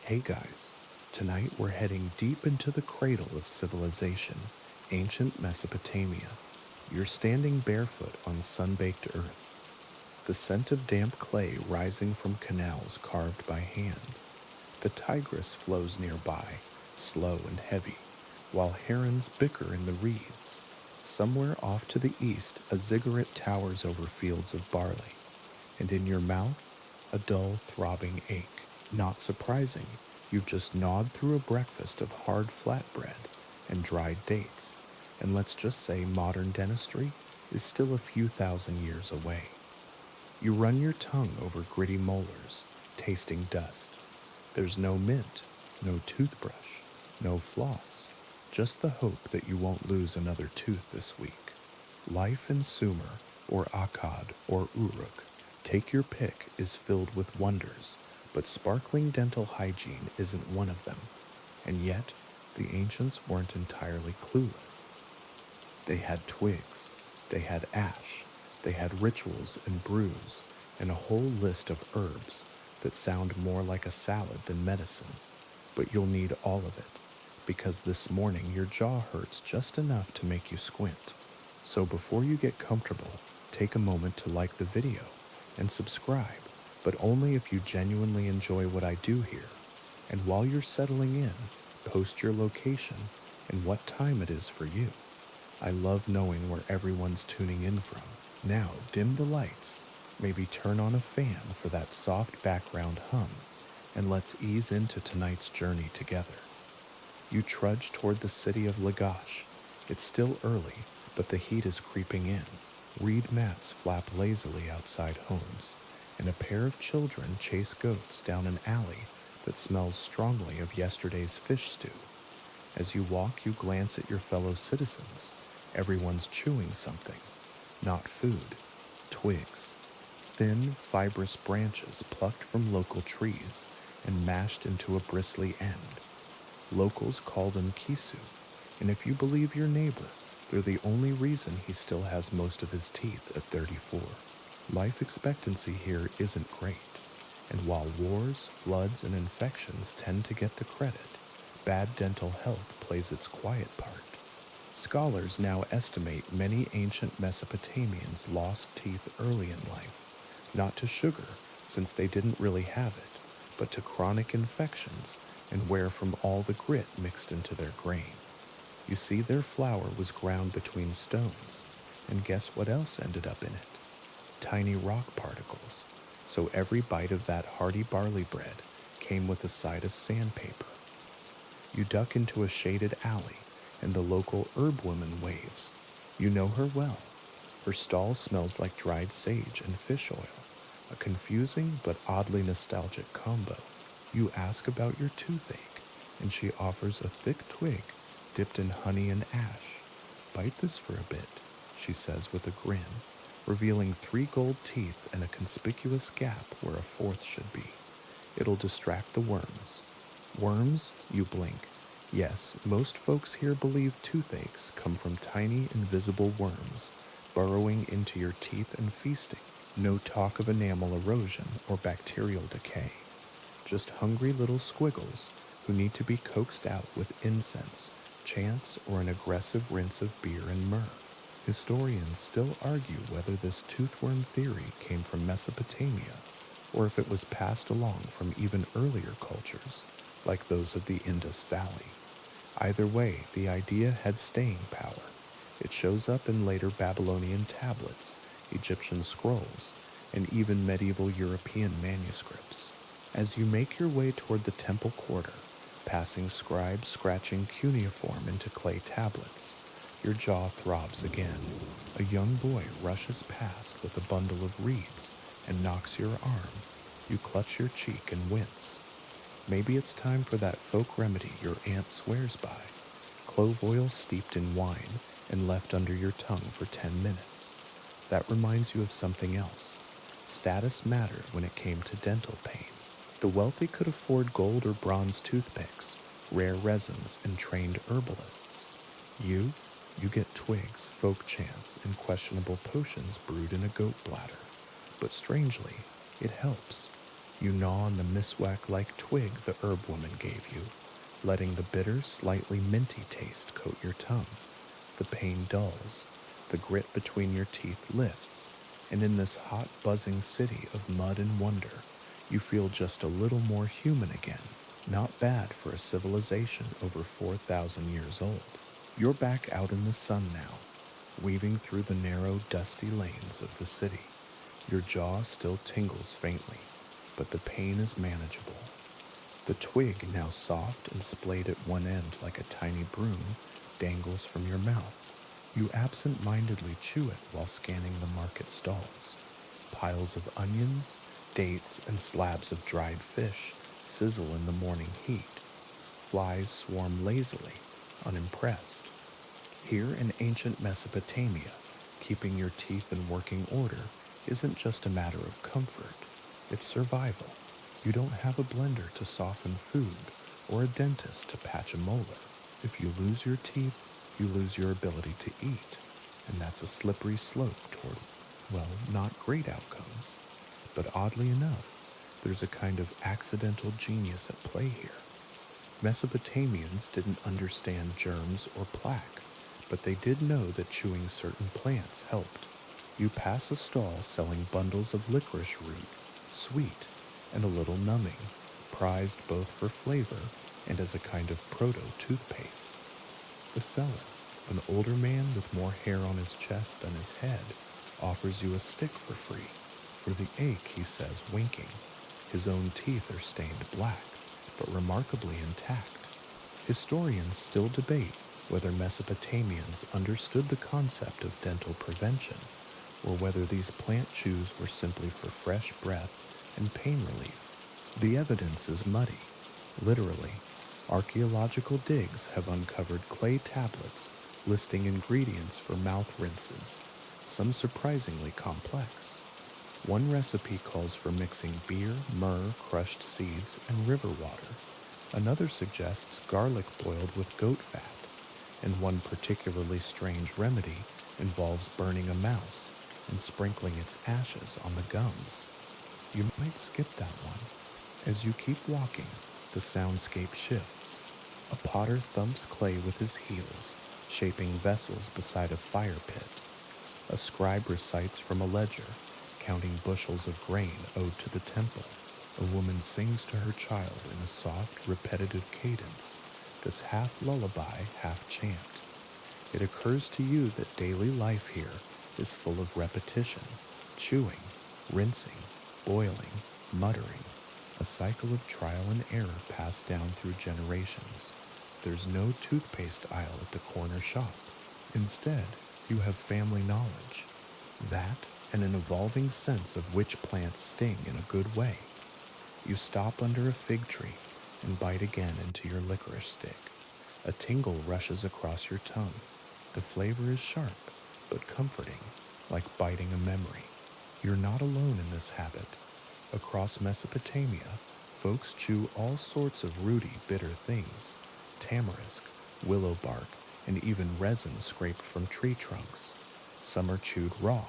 Hey guys, tonight we're heading deep into the cradle of civilization, ancient Mesopotamia. You're standing barefoot on sun-baked earth, the scent of damp clay rising from canals carved by hand. The Tigris flows nearby, slow and heavy, while herons bicker in the reeds. Somewhere off to the east, a ziggurat towers over fields of barley, and in your mouth, a dull, throbbing ache. Not surprising, you've just gnawed through a breakfast of hard flatbread and dried dates, and let's just say modern dentistry is still a few thousand years away. You run your tongue over gritty molars, tasting dust. There's no mint, no toothbrush, no floss, just the hope that you won't lose another tooth this week. Life in Sumer, or Akkad, or Uruk, take your pick, is filled with wonders, but sparkling dental hygiene isn't one of them. And yet, the ancients weren't entirely clueless. They had twigs, they had ash, they had rituals and brews, and a whole list of herbs that sound more like a salad than medicine. But you'll need all of it, because this morning your jaw hurts just enough to make you squint. So before you get comfortable, take a moment to like the video and subscribe, but only if you genuinely enjoy what I do here. And while you're settling in, post your location and what time it is for you. I love knowing where everyone's tuning in from. Now dim the lights, maybe turn on a fan for that soft background hum, and let's ease into tonight's journey together. You trudge toward the city of Lagash. It's still early, but the heat is creeping in. Reed mats flap lazily outside homes, and a pair of children chase goats down an alley that smells strongly of yesterday's fish stew. As you walk, you glance at your fellow citizens. Everyone's chewing something. Not food, twigs. Thin, fibrous branches plucked from local trees and mashed into a bristly end. Locals call them kisu, and if you believe your neighbor, they're the only reason he still has most of his teeth at 34. Life expectancy here isn't great, and while wars, floods, and infections tend to get the credit, bad dental health plays its quiet part. Scholars now estimate many ancient Mesopotamians lost teeth early in life, not to sugar, since they didn't really have it, but to chronic infections and wear from all the grit mixed into their grain. You see, their flour was ground between stones, and guess what else ended up in it? Tiny rock particles, so every bite of that hearty barley bread came with a side of sandpaper. You duck into a shaded alley, and the local herb woman waves. You know her well. Her stall smells like dried sage and fish oil, a confusing but oddly nostalgic combo. You ask about your toothache, and she offers a thick twig dipped in honey and ash. Bite this for a bit, she says with a grin, revealing 3 gold teeth and a conspicuous gap where a fourth should be. It'll distract the worms. Worms? You blink. Yes, most folks here believe toothaches come from tiny, invisible worms burrowing into your teeth and feasting. No talk of enamel erosion or bacterial decay. Just hungry little squiggles who need to be coaxed out with incense, chants, or an aggressive rinse of beer and myrrh. Historians still argue whether this toothworm theory came from Mesopotamia or if it was passed along from even earlier cultures, like those of the Indus Valley. Either way, the idea had staying power. It shows up in later Babylonian tablets, Egyptian scrolls, and even medieval European manuscripts. As you make your way toward the temple quarter, passing scribes scratching cuneiform into clay tablets, your jaw throbs again. A young boy rushes past with a bundle of reeds and knocks your arm. You clutch your cheek and wince. Maybe it's time for that folk remedy your aunt swears by. Clove oil steeped in wine and left under your tongue for 10 minutes. That reminds you of something else. Status mattered when it came to dental pain. The wealthy could afford gold or bronze toothpicks, rare resins, and trained herbalists. You get twigs, folk chants, and questionable potions brewed in a goat bladder. But strangely, it helps. You gnaw on the miswak-like twig the herb woman gave you, letting the bitter, slightly minty taste coat your tongue. The pain dulls, the grit between your teeth lifts, and in this hot, buzzing city of mud and wonder, you feel just a little more human again. Not bad for a civilization over 4,000 years old. You're back out in the sun now, weaving through the narrow, dusty lanes of the city. Your jaw still tingles faintly, but the pain is manageable. The twig, now soft and splayed at one end like a tiny broom, dangles from your mouth. You absent-mindedly chew it while scanning the market stalls. Piles of onions, dates, and slabs of dried fish sizzle in the morning heat. Flies swarm lazily, unimpressed. Here in ancient Mesopotamia, keeping your teeth in working order isn't just a matter of comfort, it's survival. You don't have a blender to soften food or a dentist to patch a molar. If you lose your teeth, you lose your ability to eat, and that's a slippery slope toward, well, not great outcomes. But oddly enough, there's a kind of accidental genius at play here. Mesopotamians didn't understand germs or plaque, but they did know that chewing certain plants helped. You pass a stall selling bundles of licorice root, sweet, and a little numbing, prized both for flavor and as a kind of proto-toothpaste. The seller, an older man with more hair on his chest than his head, offers you a stick for free. For the ache, he says, winking. His own teeth are stained black, but remarkably intact. Historians still debate whether Mesopotamians understood the concept of dental prevention, or whether these plant chews were simply for fresh breath and pain relief. The evidence is muddy. Literally, archaeological digs have uncovered clay tablets listing ingredients for mouth rinses, some surprisingly complex. One recipe calls for mixing beer, myrrh, crushed seeds, and river water. Another suggests garlic boiled with goat fat, and one particularly strange remedy involves burning a mouse and sprinkling its ashes on the gums. You might skip that one. As you keep walking, the soundscape shifts. A potter thumps clay with his heels, shaping vessels beside a fire pit. A scribe recites from a ledger, counting bushels of grain owed to the temple. A woman sings to her child in a soft, repetitive cadence that's half lullaby, half chant. It occurs to you that daily life here is full of repetition, chewing, rinsing, boiling, muttering, a cycle of trial and error passed down through generations. There's no toothpaste aisle at the corner shop. Instead, you have family knowledge. That and an evolving sense of which plants sting in a good way. You stop under a fig tree and bite again into your licorice stick. A tingle rushes across your tongue. The flavor is sharp, but comforting, like biting a memory. You're not alone in this habit. Across Mesopotamia, folks chew all sorts of rooty, bitter things: tamarisk, willow bark, and even resin scraped from tree trunks. Some are chewed raw,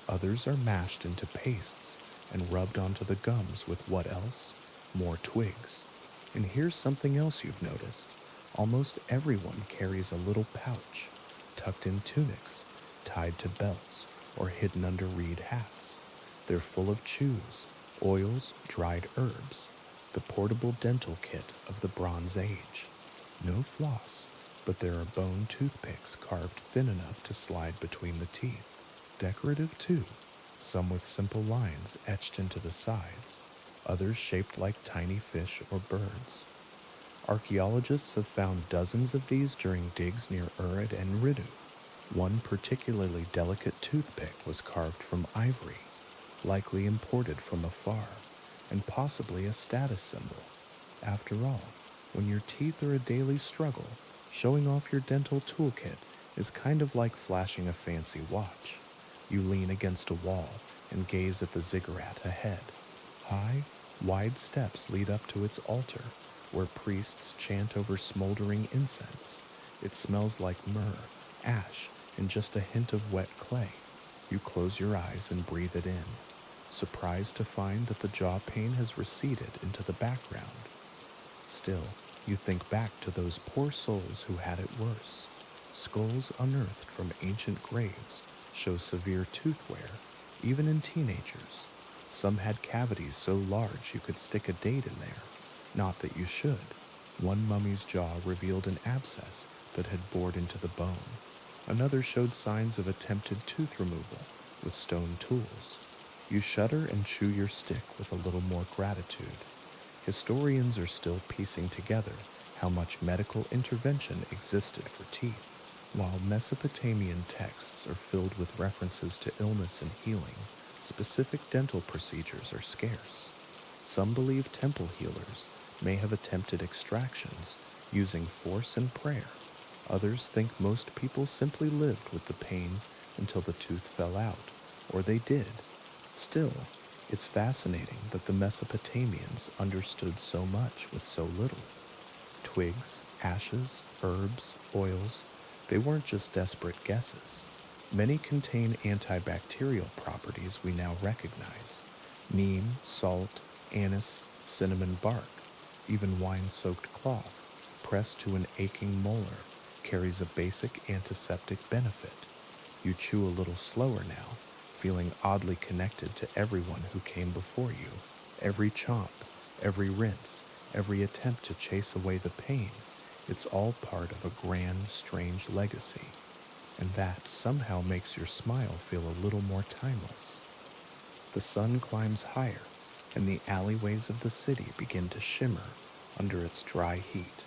others are mashed into pastes and rubbed onto the gums with what else? More twigs. And here's something else you've noticed. Almost everyone carries a little pouch, tucked in tunics, tied to belts, or hidden under reed hats. They're full of chews, oils, dried herbs, the portable dental kit of the Bronze Age. No floss, but there are bone toothpicks carved thin enough to slide between the teeth. Decorative too, some with simple lines etched into the sides, others shaped like tiny fish or birds. Archaeologists have found dozens of these during digs near Urd and Ridu. One particularly delicate toothpick was carved from ivory, likely imported from afar, and possibly a status symbol. After all, when your teeth are a daily struggle, showing off your dental toolkit is kind of like flashing a fancy watch. You lean against a wall and gaze at the ziggurat ahead. High, wide steps lead up to its altar, where priests chant over smoldering incense. It smells like myrrh, ash, and just a hint of wet clay. You close your eyes and breathe it in. surprised to find that the jaw pain has receded into the background. Still, you think back to those poor souls who had it worse. Skulls unearthed from ancient graves show severe tooth wear, even in teenagers. Some had cavities so large you could stick a date in there. Not that you should. One mummy's jaw revealed an abscess that had bored into the bone. Another showed signs of attempted tooth removal with stone tools. You shudder and chew your stick with a little more gratitude. Historians are still piecing together how much medical intervention existed for teeth. While Mesopotamian texts are filled with references to illness and healing, specific dental procedures are scarce. Some believe temple healers may have attempted extractions using force and prayer. Others think most people simply lived with the pain until the tooth fell out, or they did. Still, it's fascinating that the Mesopotamians understood so much with so little. Twigs, ashes, herbs, oils, they weren't just desperate guesses. Many contain antibacterial properties we now recognize: neem, salt, anise, cinnamon bark, even wine-soaked cloth, pressed to an aching molar, carries a basic antiseptic benefit. You chew a little slower now, feeling oddly connected to everyone who came before you. Every chomp, every rinse, every attempt to chase away the pain, it's all part of a grand, strange legacy. And that somehow makes your smile feel a little more timeless. The sun climbs higher, and the alleyways of the city begin to shimmer under its dry heat.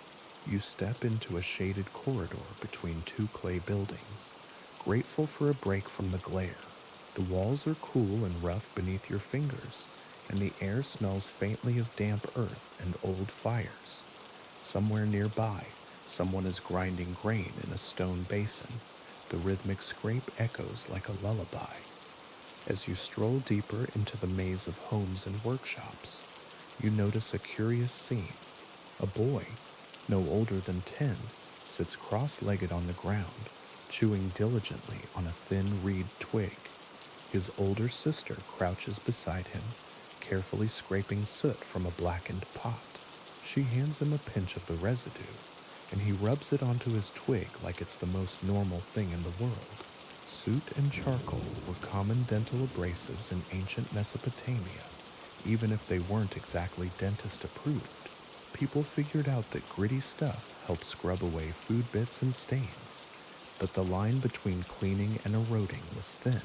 You step into a shaded corridor between two clay buildings, grateful for a break from the glare. The walls are cool and rough beneath your fingers, and the air smells faintly of damp earth and old fires. Somewhere nearby, someone is grinding grain in a stone basin. The rhythmic scrape echoes like a lullaby. As you stroll deeper into the maze of homes and workshops, you notice a curious scene. A boy, no older than 10, sits cross-legged on the ground, chewing diligently on a thin reed twig. His older sister crouches beside him, carefully scraping soot from a blackened pot. She hands him a pinch of the residue, and he rubs it onto his twig like it's the most normal thing in the world. Soot and charcoal were common dental abrasives in ancient Mesopotamia, even if they weren't exactly dentist approved. People figured out that gritty stuff helped scrub away food bits and stains, but the line between cleaning and eroding was thin.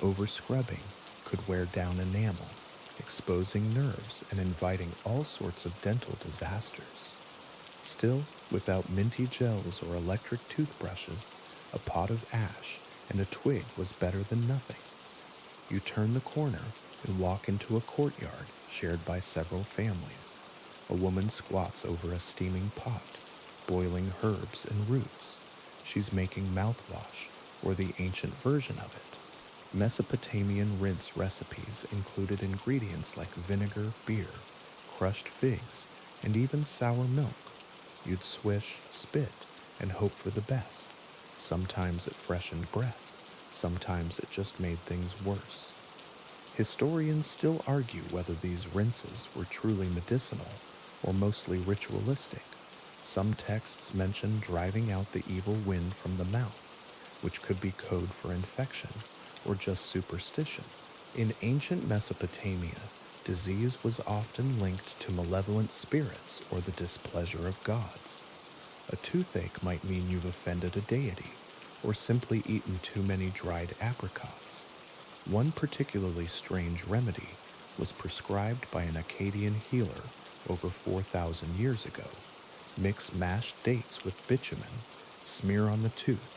Over-scrubbing could wear down enamel, exposing nerves and inviting all sorts of dental disasters. Still, without minty gels or electric toothbrushes, a pot of ash and a twig was better than nothing. You turn the corner and walk into a courtyard shared by several families. A woman squats over a steaming pot, boiling herbs and roots. She's making mouthwash, or the ancient version of it. Mesopotamian rinse recipes included ingredients like vinegar, beer, crushed figs, and even sour milk. You'd swish, spit, and hope for the best. Sometimes it freshened breath, sometimes it just made things worse. Historians still argue whether these rinses were truly medicinal or mostly ritualistic. Some texts mention driving out the evil wind from the mouth, which could be code for infection or just superstition. In ancient Mesopotamia, disease was often linked to malevolent spirits or the displeasure of gods. A toothache might mean you've offended a deity, or simply eaten too many dried apricots. One particularly strange remedy was prescribed by an Akkadian healer over 4,000 years ago. Mix mashed dates with bitumen, smear on the tooth,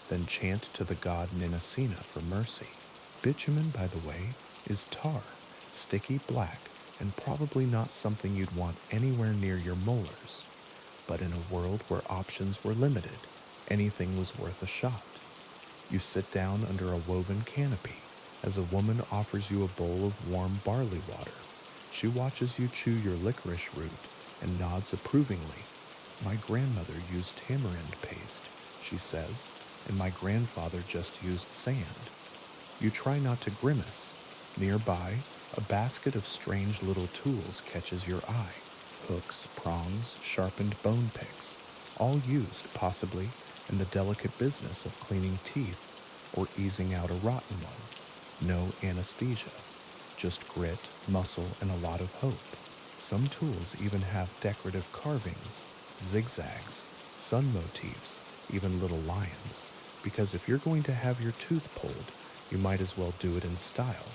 then chant to the god Ninasina for mercy. Bitumen, by the way, is tar, sticky black, and probably not something you'd want anywhere near your molars. But in a world where options were limited, anything was worth a shot. You sit down under a woven canopy as a woman offers you a bowl of warm barley water. She watches you chew your licorice root and nods approvingly. "My grandmother used tamarind paste," she says, "and my grandfather just used sand." You try not to grimace, Nearby, a basket of strange little tools catches your eye: hooks, prongs, sharpened bone picks, all used, possibly, in the delicate business of cleaning teeth or easing out a rotten one. No anesthesia, just grit, muscle, and a lot of hope. Some tools even have decorative carvings, zigzags, sun motifs, even little lions, because if you're going to have your tooth pulled, you might as well do it in style.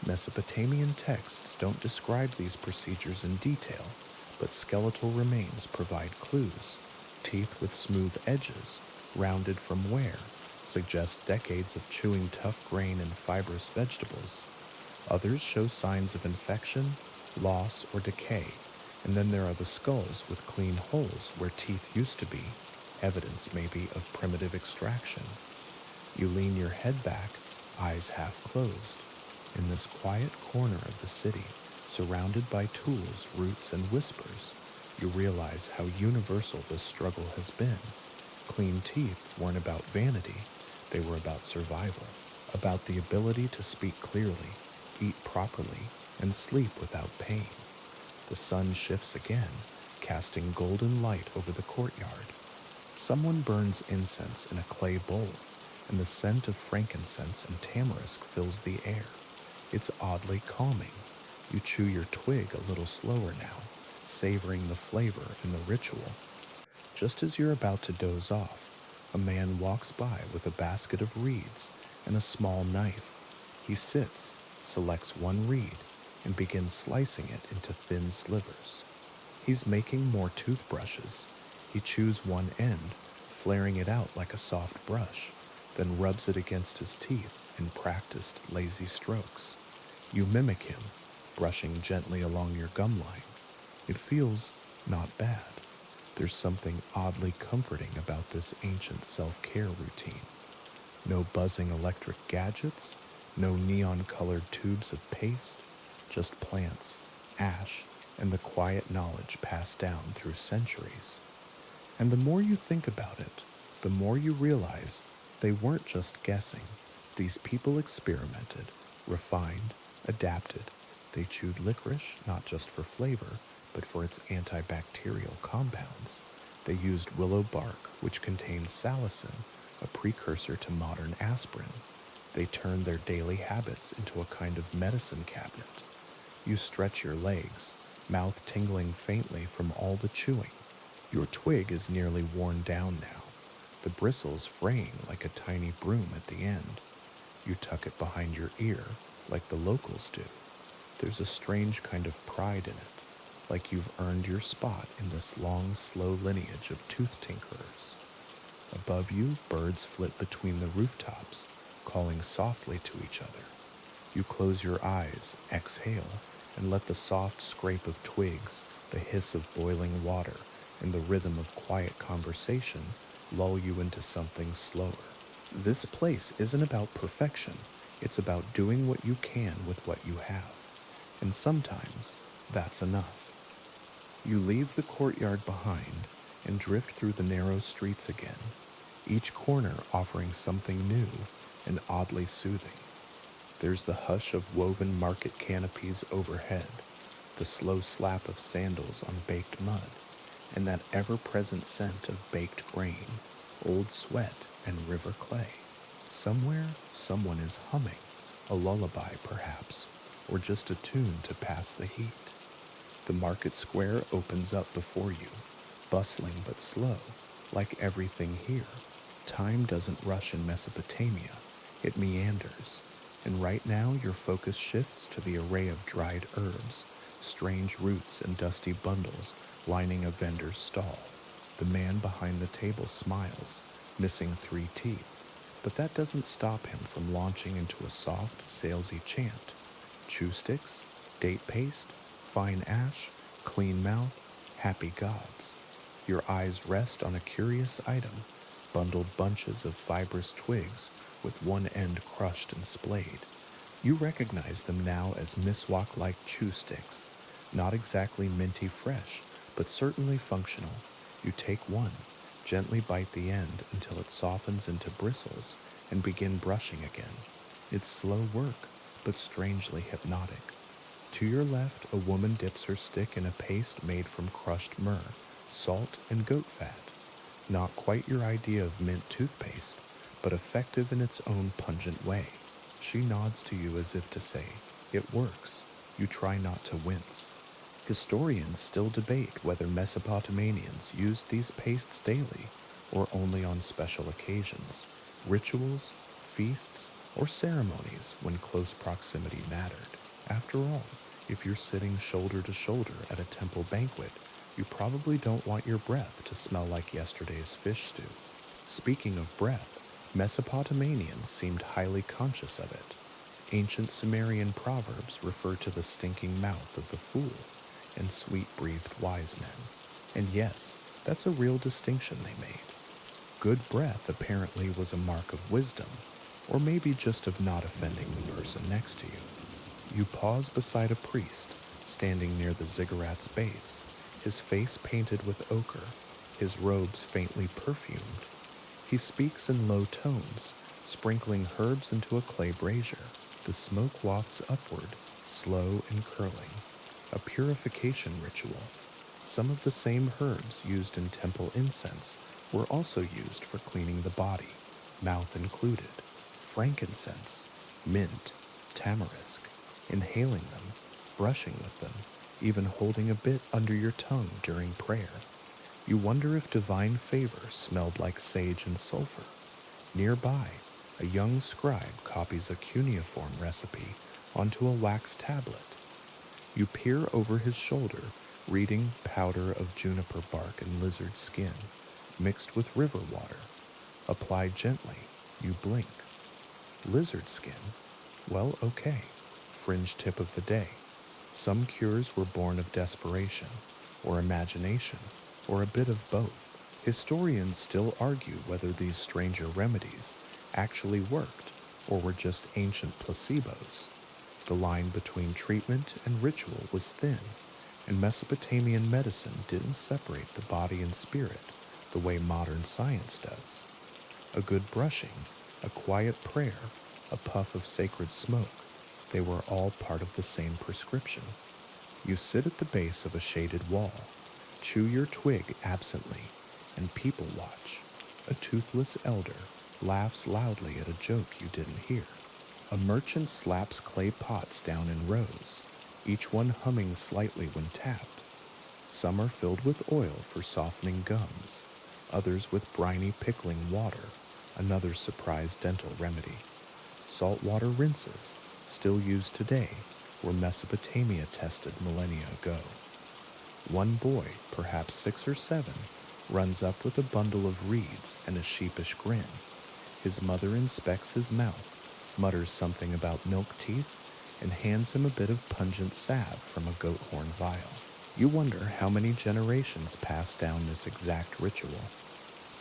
Mesopotamian texts don't describe these procedures in detail, but skeletal remains provide clues. Teeth with smooth edges, rounded from wear, suggest decades of chewing tough grain and fibrous vegetables. Others show signs of infection, loss, or decay, and then there are the skulls with clean holes where teeth used to be, evidence maybe of primitive extraction. You lean your head back, eyes half closed. In this quiet corner of the city, surrounded by tools, roots, and whispers, you realize how universal this struggle has been. Clean teeth weren't about vanity, they were about survival, about the ability to speak clearly, eat properly, and sleep without pain. The sun shifts again, casting golden light over the courtyard. Someone burns incense in a clay bowl, and the scent of frankincense and tamarisk fills the air. It's oddly calming. You chew your twig a little slower now, savoring the flavor and the ritual. Just as you're about to doze off, a man walks by with a basket of reeds and a small knife. He sits, selects one reed, and begins slicing it into thin slivers. He's making more toothbrushes. He chews one end, flaring it out like a soft brush, then rubs it against his teeth in practiced, lazy strokes. You mimic him, brushing gently along your gum line. It feels not bad. There's something oddly comforting about this ancient self-care routine. No buzzing electric gadgets, no neon-colored tubes of paste, just plants, ash, and the quiet knowledge passed down through centuries. And the more you think about it, the more you realize they weren't just guessing. These people experimented, refined, adapted. They chewed licorice not just for flavor, but for its antibacterial compounds. They used willow bark, which contains salicin, a precursor to modern aspirin. They turned their daily habits into a kind of medicine cabinet. You stretch your legs, mouth tingling faintly from all the chewing. Your twig is nearly worn down now, the bristles fraying like a tiny broom at the end. You tuck it behind your ear, like the locals do. There's a strange kind of pride in it, like you've earned your spot in this long, slow lineage of tooth tinkerers. Above you, birds flit between the rooftops, calling softly to each other. You close your eyes, exhale, and let the soft scrape of twigs, the hiss of boiling water, and the rhythm of quiet conversation lull you into something slower. This place isn't about perfection, it's about doing what you can with what you have. And sometimes, that's enough. You leave the courtyard behind and drift through the narrow streets again, each corner offering something new and oddly soothing. There's the hush of woven market canopies overhead, the slow slap of sandals on baked mud, and that ever-present scent of baked grain, old sweat, and river clay. Somewhere, someone is humming, a lullaby perhaps, or just a tune to pass the heat. The market square opens up before you, bustling but slow, like everything here. Time doesn't rush in Mesopotamia, it meanders, and right now your focus shifts to the array of dried herbs, strange roots, and dusty bundles lining a vendor's stall. The man behind the table smiles, missing 3 teeth, but that doesn't stop him from launching into a soft, salesy chant. Chew sticks, date paste, fine ash, clean mouth, happy gods. Your eyes rest on a curious item, bundled bunches of fibrous twigs with one end crushed and splayed. You recognize them now as miswak-like chew sticks, not exactly minty fresh, but certainly functional. You take one, gently bite the end until it softens into bristles, and begin brushing again. It's slow work, but strangely hypnotic. To your left, a woman dips her stick in a paste made from crushed myrrh, salt, and goat fat. Not quite your idea of mint toothpaste, but effective in its own pungent way. She nods to you as if to say, "It works." You try not to wince. Historians still debate whether Mesopotamians used these pastes daily or only on special occasions, rituals, feasts, or ceremonies when close proximity mattered. After all, if you're sitting shoulder to shoulder at a temple banquet, you probably don't want your breath to smell like yesterday's fish stew. Speaking of breath, Mesopotamians seemed highly conscious of it. Ancient Sumerian proverbs refer to the stinking mouth of the fool and sweet-breathed wise men. And yes, that's a real distinction they made. Good breath apparently was a mark of wisdom, or maybe just of not offending the person next to you. You pause beside a priest, standing near the ziggurat's base, his face painted with ochre, his robes faintly perfumed. He speaks in low tones, sprinkling herbs into a clay brazier. The smoke wafts upward, slow and curling, a purification ritual. Some of the same herbs used in temple incense were also used for cleaning the body, mouth included. Frankincense, mint, tamarisk, inhaling them, brushing with them, even holding a bit under your tongue during prayer. You wonder if divine favor smelled like sage and sulfur. Nearby, a young scribe copies a cuneiform recipe onto a wax tablet. You peer over his shoulder, reading powder of juniper bark and lizard skin, mixed with river water. Applied gently, you blink. Lizard skin? Well, okay. Fringe tip of the day. Some cures were born of desperation, or imagination, or a bit of both. Historians still argue whether these stranger remedies actually worked or were just ancient placebos. The line between treatment and ritual was thin, and Mesopotamian medicine didn't separate the body and spirit the way modern science does. A good brushing, a quiet prayer, a puff of sacred smoke, they were all part of the same prescription. You sit at the base of a shaded wall, chew your twig absently, and people watch. A toothless elder laughs loudly at a joke you didn't hear. A merchant slaps clay pots down in rows, each one humming slightly when tapped. Some are filled with oil for softening gums, others with briny pickling water, another surprise dental remedy. Saltwater rinses, still used today, were Mesopotamia tested millennia ago. One boy, perhaps 6 or 7, runs up with a bundle of reeds and a sheepish grin. His mother inspects his mouth, mutters something about milk teeth, and hands him a bit of pungent salve from a goat horn vial. You wonder how many generations passed down this exact ritual.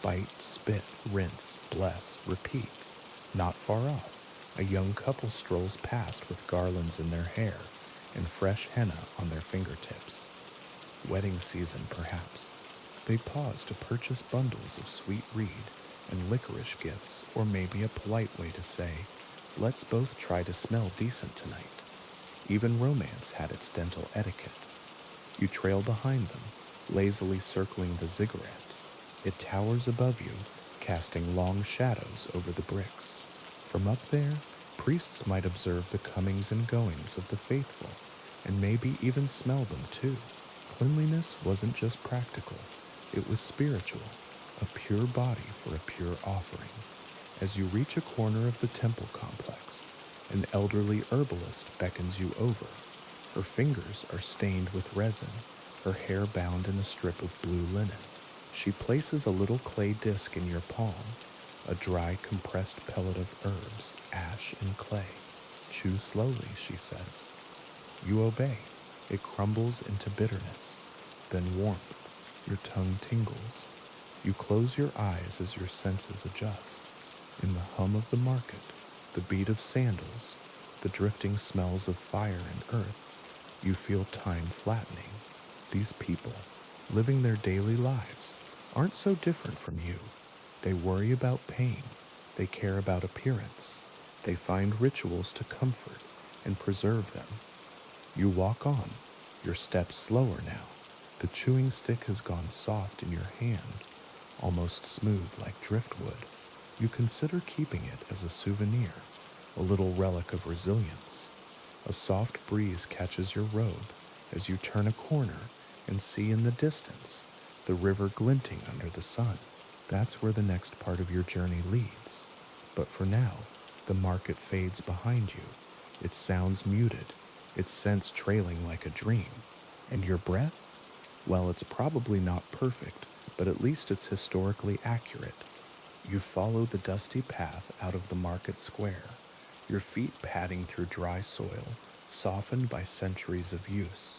Bite, spit, rinse, bless, repeat. Not far off, a young couple strolls past with garlands in their hair and fresh henna on their fingertips. Wedding season, perhaps. They pause to purchase bundles of sweet reed and licorice gifts, or maybe a polite way to say, "Let's both try to smell decent tonight." Even romance had its dental etiquette. You trail behind them, lazily circling the ziggurat. It towers above you, casting long shadows over the bricks. From up there, priests might observe the comings and goings of the faithful, and maybe even smell them too. Cleanliness wasn't just practical, it was spiritual, a pure body for a pure offering. As you reach a corner of the temple complex, an elderly herbalist beckons you over. Her fingers are stained with resin, her hair bound in a strip of blue linen. She places a little clay disc in your palm, a dry, compressed pellet of herbs, ash, and clay. "Chew slowly," she says. You obey. It crumbles into bitterness, then warmth. Your tongue tingles. You close your eyes as your senses adjust. In the hum of the market, the beat of sandals, the drifting smells of fire and earth, you feel time flattening. These people, living their daily lives, aren't so different from you. They worry about pain. They care about appearance. They find rituals to comfort, and preserve them. You walk on, your steps slower now. The chewing stick has gone soft in your hand, almost smooth like driftwood. You consider keeping it as a souvenir, a little relic of resilience. A soft breeze catches your robe as you turn a corner and see in the distance the river glinting under the sun. That's where the next part of your journey leads. But for now, the market fades behind you, its sounds muted, its scents trailing like a dream. And your breath? Well, it's probably not perfect, but at least it's historically accurate. You follow the dusty path out of the market square, your feet padding through dry soil, softened by centuries of use.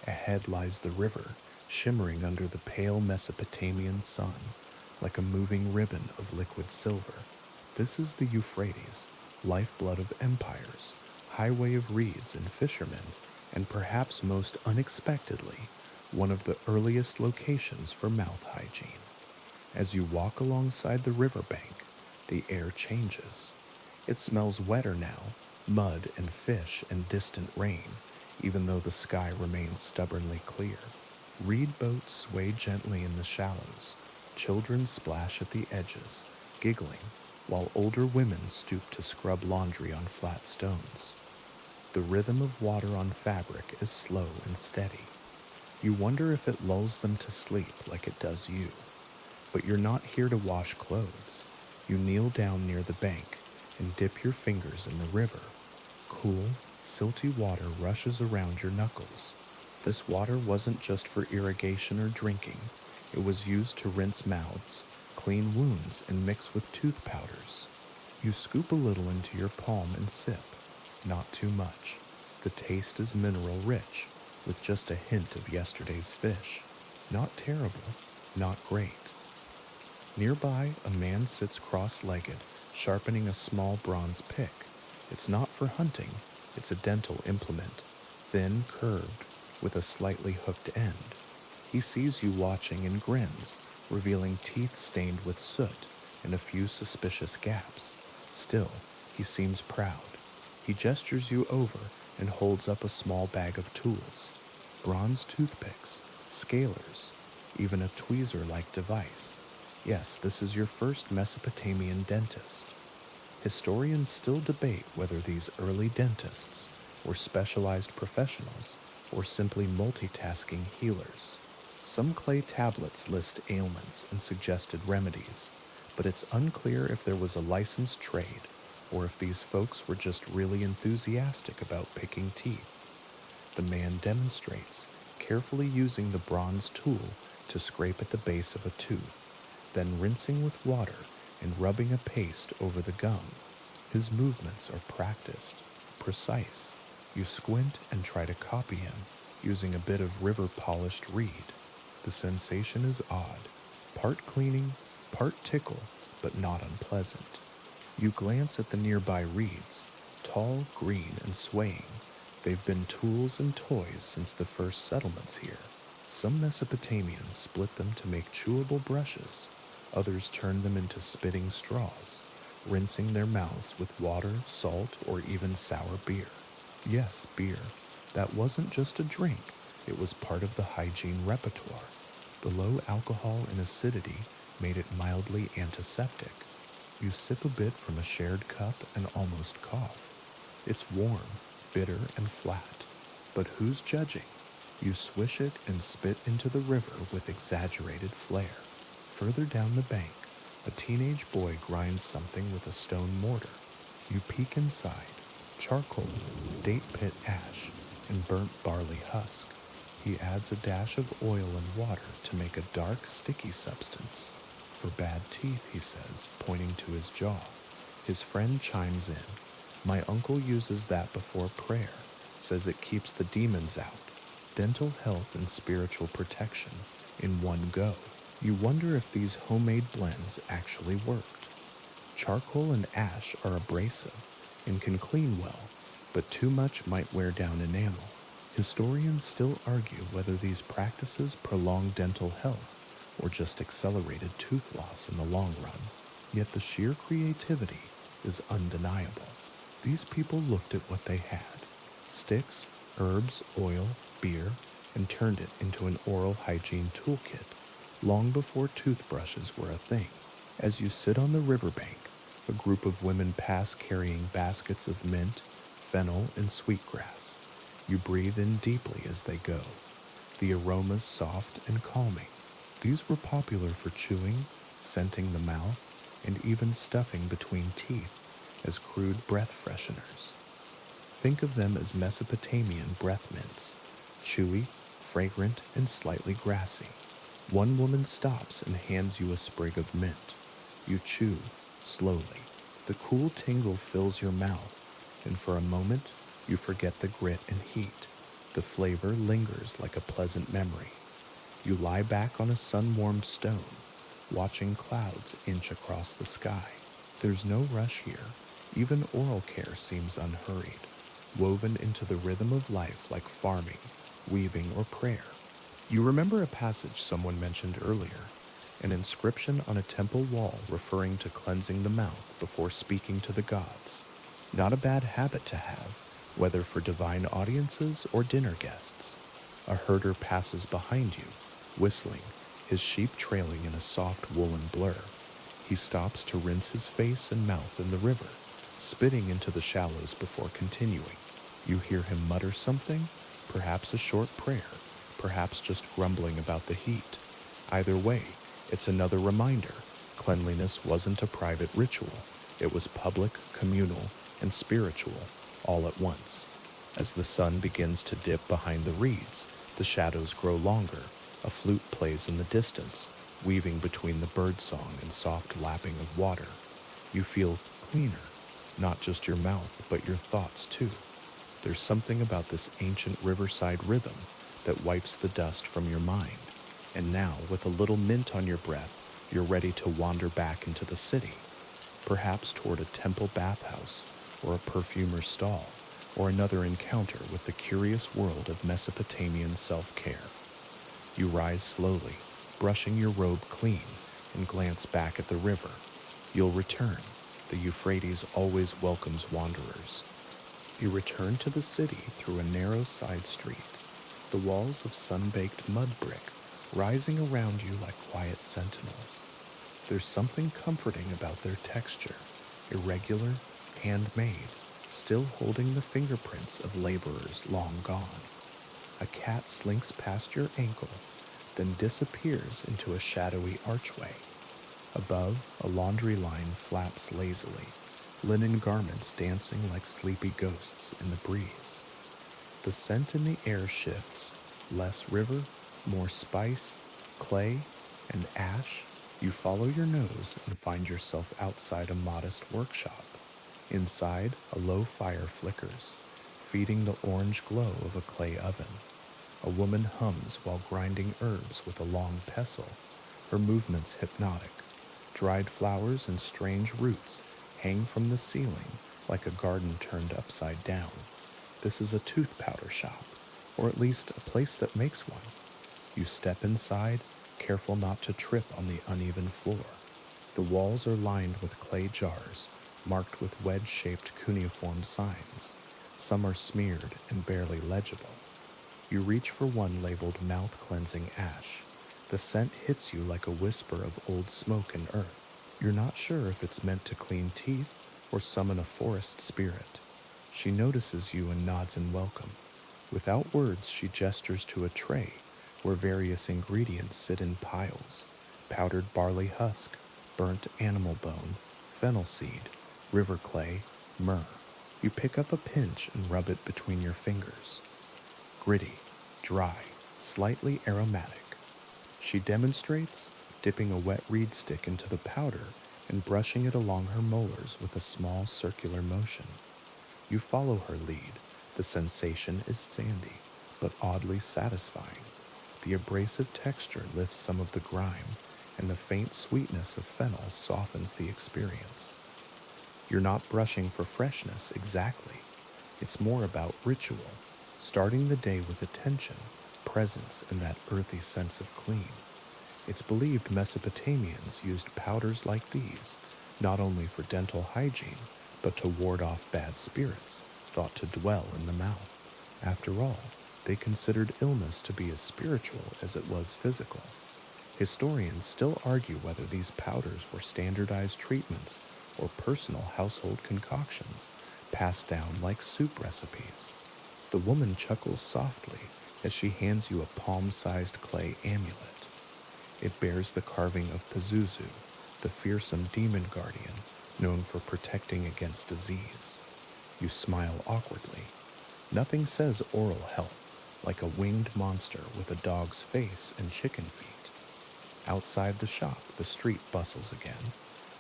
Ahead lies the river, shimmering under the pale Mesopotamian sun, like a moving ribbon of liquid silver. This is the Euphrates, lifeblood of empires, highway of reeds and fishermen, and perhaps most unexpectedly, one of the earliest locations for mouth hygiene. As you walk alongside the riverbank, the air changes. It smells wetter now, mud and fish and distant rain, even though the sky remains stubbornly clear. Reed boats sway gently in the shallows. Children splash at the edges, giggling, while older women stoop to scrub laundry on flat stones. The rhythm of water on fabric is slow and steady. You wonder if it lulls them to sleep like it does you. But you're not here to wash clothes. You kneel down near the bank and dip your fingers in the river. Cool, silty water rushes around your knuckles. This water wasn't just for irrigation or drinking. It was used to rinse mouths, clean wounds, and mix with tooth powders. You scoop a little into your palm and sip. Not too much. The taste is mineral rich, with just a hint of yesterday's fish. Not terrible, not great. Nearby, a man sits cross-legged, sharpening a small bronze pick. It's not for hunting, it's a dental implement, thin, curved, with a slightly hooked end. He sees you watching and grins, revealing teeth stained with soot and a few suspicious gaps. Still, he seems proud. He gestures you over and holds up a small bag of tools. Bronze toothpicks, scalers, even a tweezer-like device. Yes, this is your first Mesopotamian dentist. Historians still debate whether these early dentists were specialized professionals or simply multitasking healers. Some clay tablets list ailments and suggested remedies, but it's unclear if there was a licensed trade or if these folks were just really enthusiastic about picking teeth. The man demonstrates, carefully using the bronze tool to scrape at the base of a tooth, then rinsing with water and rubbing a paste over the gum. His movements are practiced, precise. You squint and try to copy him, using a bit of river-polished reed. The sensation is odd, part cleaning, part tickle, but not unpleasant. You glance at the nearby reeds, tall, green, and swaying. They've been tools and toys since the first settlements here. Some Mesopotamians split them to make chewable brushes. Others turned them into spitting straws, rinsing their mouths with water, salt, or even sour beer. Yes, beer. That wasn't just a drink, it was part of the hygiene repertoire. The low alcohol and acidity made it mildly antiseptic. You sip a bit from a shared cup and almost cough. It's warm, bitter, and flat. But who's judging? You swish it and spit into the river with exaggerated flair. Further down the bank, a teenage boy grinds something with a stone mortar. You peek inside. Charcoal, date pit ash, and burnt barley husk. He adds a dash of oil and water to make a dark, sticky substance. For bad teeth, he says, pointing to his jaw. His friend chimes in. My uncle uses that before prayer, says it keeps the demons out. Dental health and spiritual protection in one go. You wonder if these homemade blends actually worked. Charcoal and ash are abrasive and can clean well, but too much might wear down enamel. Historians still argue whether these practices prolong dental health or just accelerated tooth loss in the long run. Yet the sheer creativity is undeniable. These people looked at what they had, sticks, herbs, oil, beer, and turned it into an oral hygiene toolkit long before toothbrushes were a thing. As you sit on the riverbank, a group of women pass carrying baskets of mint, fennel, and sweetgrass. You breathe in deeply as they go, the aromas soft and calming. These were popular for chewing, scenting the mouth, and even stuffing between teeth as crude breath fresheners. Think of them as Mesopotamian breath mints, chewy, fragrant, and slightly grassy. One woman stops and hands you a sprig of mint. You chew, slowly. The cool tingle fills your mouth, and for a moment, you forget the grit and heat. The flavor lingers like a pleasant memory. You lie back on a sun-warmed stone, watching clouds inch across the sky. There's no rush here. Even oral care seems unhurried, woven into the rhythm of life like farming, weaving, or prayer. You remember a passage someone mentioned earlier, an inscription on a temple wall referring to cleansing the mouth before speaking to the gods. Not a bad habit to have, whether for divine audiences or dinner guests. A herder passes behind you, whistling, his sheep trailing in a soft woolen blur. He stops to rinse his face and mouth in the river, spitting into the shallows before continuing. You hear him mutter something, perhaps a short prayer, perhaps just grumbling about the heat. Either way, it's another reminder. Cleanliness wasn't a private ritual. It was public, communal, and spiritual, all at once. As the sun begins to dip behind the reeds, the shadows grow longer. A flute plays in the distance, weaving between the birdsong and soft lapping of water. You feel cleaner, not just your mouth, but your thoughts too. There's something about this ancient riverside rhythm that wipes the dust from your mind. And now, with a little mint on your breath, you're ready to wander back into the city, perhaps toward a temple bathhouse, or a perfumer's stall, or another encounter with the curious world of Mesopotamian self-care. You rise slowly, brushing your robe clean, and glance back at the river. You'll return. The Euphrates always welcomes wanderers. You return to the city through a narrow side street, the walls of sun-baked mud brick rising around you like quiet sentinels. There's something comforting about their texture, irregular, handmade, still holding the fingerprints of laborers long gone. A cat slinks past your ankle, then disappears into a shadowy archway. Above, a laundry line flaps lazily, linen garments dancing like sleepy ghosts in the breeze. The scent in the air shifts, less river, more spice, clay, and ash. You follow your nose and find yourself outside a modest workshop. Inside, a low fire flickers, feeding the orange glow of a clay oven. A woman hums while grinding herbs with a long pestle, her movements hypnotic. Dried flowers and strange roots hang from the ceiling like a garden turned upside down. This is a tooth powder shop, or at least a place that makes one. You step inside, careful not to trip on the uneven floor. The walls are lined with clay jars, marked with wedge-shaped cuneiform signs. Some are smeared and barely legible. You reach for one labeled mouth-cleansing ash. The scent hits you like a whisper of old smoke and earth. You're not sure if it's meant to clean teeth or summon a forest spirit. She notices you and nods in welcome. Without words, she gestures to a tray where various ingredients sit in piles: powdered barley husk, burnt animal bone, fennel seed, river clay, myrrh. You pick up a pinch and rub it between your fingers. Gritty, dry, slightly aromatic. She demonstrates, dipping a wet reed stick into the powder and brushing it along her molars with a small circular motion. You follow her lead. The sensation is sandy, but oddly satisfying. The abrasive texture lifts some of the grime, and the faint sweetness of fennel softens the experience. You're not brushing for freshness exactly. It's more about ritual, starting the day with attention, presence, and that earthy sense of clean. It's believed Mesopotamians used powders like these, not only for dental hygiene, but to ward off bad spirits, thought to dwell in the mouth. After all, they considered illness to be as spiritual as it was physical. Historians still argue whether these powders were standardized treatments or personal household concoctions passed down like soup recipes. The woman chuckles softly as she hands you a palm-sized clay amulet. It bears the carving of Pazuzu, the fearsome demon guardian known for protecting against disease. You smile awkwardly. Nothing says oral health like a winged monster with a dog's face and chicken feet. Outside the shop, the street bustles again.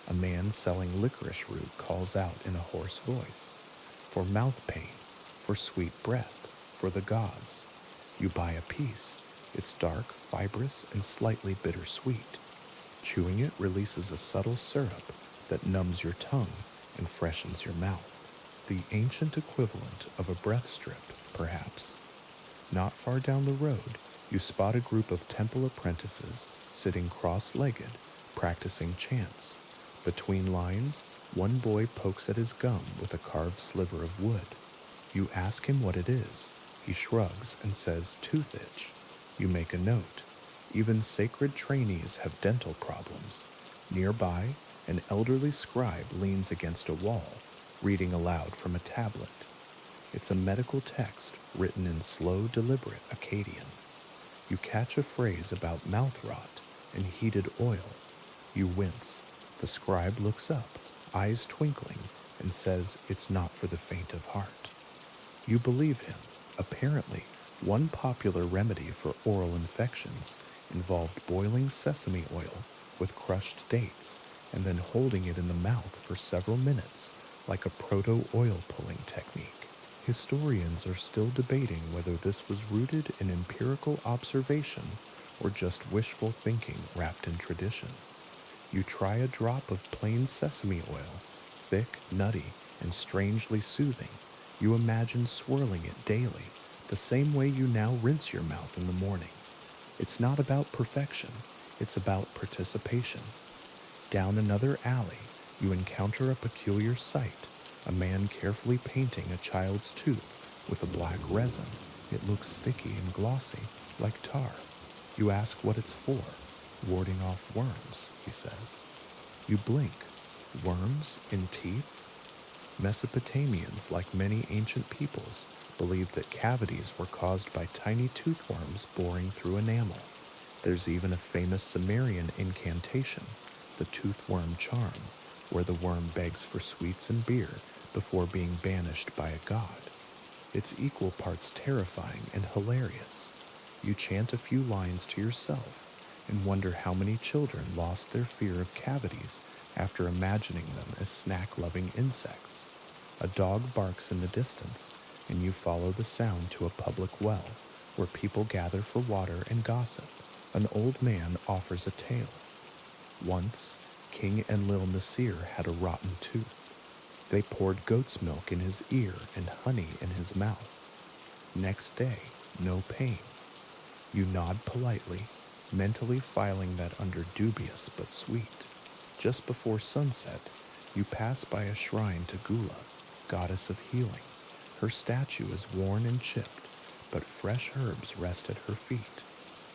A man selling licorice root calls out in a hoarse voice. For mouth pain, for sweet breath, for the gods. You buy a piece. It's dark, fibrous, and slightly bittersweet. Chewing it releases a subtle syrup that numbs your tongue and freshens your mouth. The ancient equivalent of a breath strip, perhaps. Not far down the road, you spot a group of temple apprentices sitting cross-legged, practicing chants. Between lines, one boy pokes at his gum with a carved sliver of wood. You ask him what it is. He shrugs and says, "Tooth itch." You make a note. Even sacred trainees have dental problems. Nearby, an elderly scribe leans against a wall, reading aloud from a tablet. It's a medical text written in slow, deliberate Akkadian. You catch a phrase about mouth rot and heated oil. You wince. The scribe looks up, eyes twinkling, and says it's not for the faint of heart. You believe him. Apparently, one popular remedy for oral infections involved boiling sesame oil with crushed dates and then holding it in the mouth for several minutes like a proto-oil pulling technique. Historians are still debating whether this was rooted in empirical observation or just wishful thinking wrapped in tradition. You try a drop of plain sesame oil, thick, nutty, and strangely soothing. You imagine swirling it daily, the same way you now rinse your mouth in the morning. It's not about perfection, it's about participation. Down another alley, you encounter a peculiar sight. A man carefully painting a child's tooth with a black resin. It looks sticky and glossy, like tar. You ask what it's for. Warding off worms, he says. You blink. Worms in teeth? Mesopotamians, like many ancient peoples, believed that cavities were caused by tiny toothworms boring through enamel. There's even a famous Sumerian incantation, the toothworm charm, where the worm begs for sweets and beer before being banished by a god. It's equal parts terrifying and hilarious. You chant a few lines to yourself and wonder how many children lost their fear of cavities after imagining them as snack-loving insects. A dog barks in the distance, and you follow the sound to a public well, where people gather for water and gossip. An old man offers a tale. Once, King Enlil Nasir had a rotten tooth. They poured goat's milk in his ear and honey in his mouth. Next day, no pain. You nod politely, mentally filing that under dubious but sweet. Just before sunset, you pass by a shrine to Gula, goddess of healing. Her statue is worn and chipped, but fresh herbs rest at her feet.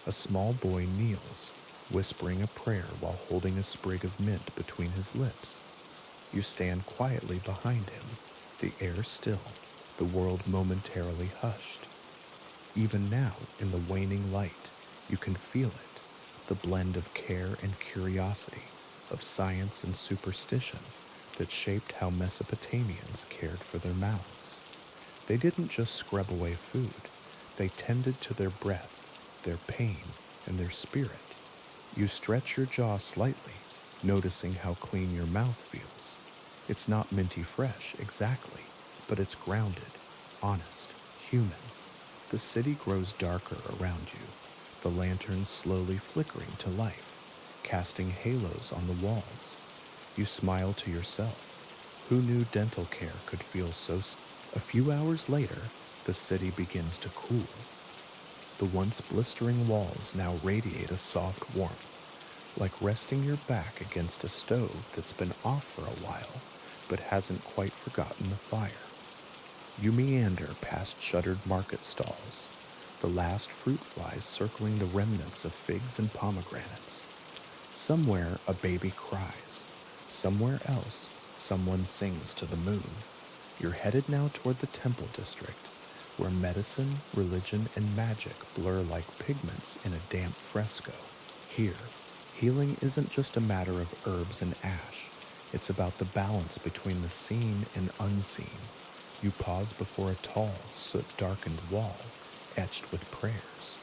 A small boy kneels, whispering a prayer while holding a sprig of mint between his lips. You stand quietly behind him, the air still, the world momentarily hushed. Even now, in the waning light, you can feel it, the blend of care and curiosity, of science and superstition that shaped how Mesopotamians cared for their mouths. They didn't just scrub away food, they tended to their breath, their pain, and their spirit. You stretch your jaw slightly, noticing how clean your mouth feels. It's not minty fresh, exactly, but it's grounded, honest, human. The city grows darker around you, the lanterns slowly flickering to life, casting halos on the walls. You smile to yourself. Who knew dental care could feel so A few hours later, the city begins to cool. The once blistering walls now radiate a soft warmth, like resting your back against a stove that's been off for a while, but hasn't quite forgotten the fire. You meander past shuttered market stalls, the last fruit flies circling the remnants of figs and pomegranates. Somewhere a baby cries. Somewhere else, someone sings to the moon. You're headed now toward the temple district, where medicine, religion, and magic blur like pigments in a damp fresco. Here, healing isn't just a matter of herbs and ash. It's about the balance between the seen and unseen. You pause before a tall, soot-darkened wall, etched with prayers.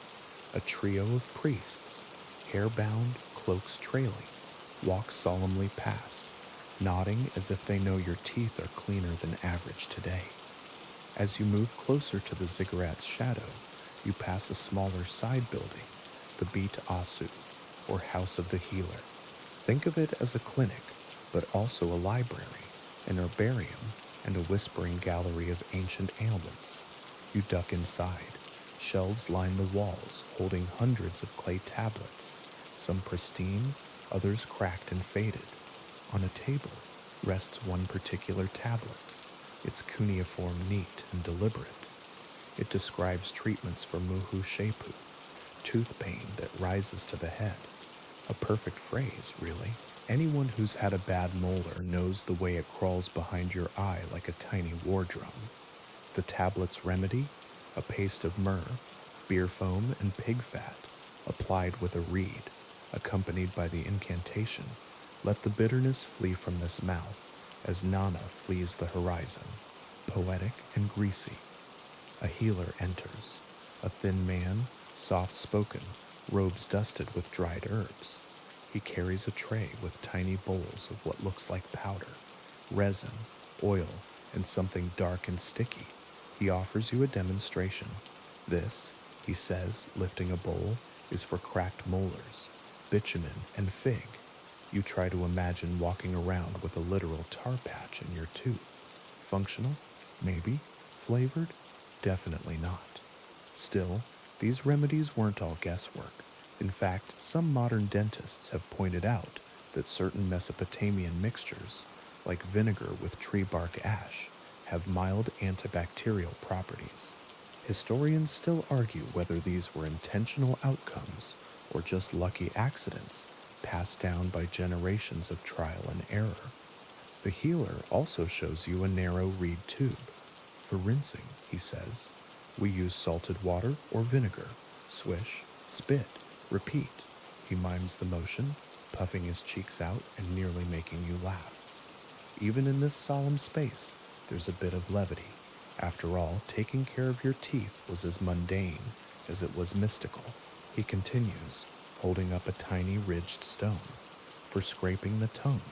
A trio of priests, hair-bound, cloaks trailing, walk solemnly past, nodding as if they know your teeth are cleaner than average today. As you move closer to the ziggurat's shadow, you pass a smaller side building, the Beit Asu, or House of the Healer. Think of it as a clinic, but also a library, an herbarium, and a whispering gallery of ancient ailments. You duck inside. Shelves line the walls, holding hundreds of clay tablets, some pristine, others cracked and faded. On a table rests one particular tablet, its cuneiform neat and deliberate. It describes treatments for muhu shepu, tooth pain that rises to the head. A perfect phrase, really. Anyone who's had a bad molar knows the way it crawls behind your eye like a tiny war drum. The tablet's remedy? A paste of myrrh, beer foam, and pig fat, applied with a reed, accompanied by the incantation, "Let the bitterness flee from this mouth, as Nana flees the horizon." Poetic and greasy. A healer enters, a thin man, soft-spoken, robes dusted with dried herbs. He carries a tray with tiny bowls of what looks like powder, resin, oil, and something dark and sticky. He offers you a demonstration. "This," he says, lifting a bowl, "is for cracked molars, bitumen, and fig." You try to imagine walking around with a literal tar patch in your tooth. Functional? Maybe. Flavored? Definitely not. Still, these remedies weren't all guesswork. In fact, some modern dentists have pointed out that certain Mesopotamian mixtures, like vinegar with tree bark ash, have mild antibacterial properties. Historians still argue whether these were intentional outcomes or just lucky accidents passed down by generations of trial and error. The healer also shows you a narrow reed tube. "For rinsing," he says, "we use salted water or vinegar. Swish, spit, repeat." He mimes the motion, puffing his cheeks out and nearly making you laugh. Even in this solemn space, there's a bit of levity. After all, taking care of your teeth was as mundane as it was mystical. He continues, holding up a tiny ridged stone. "For scraping the tongue."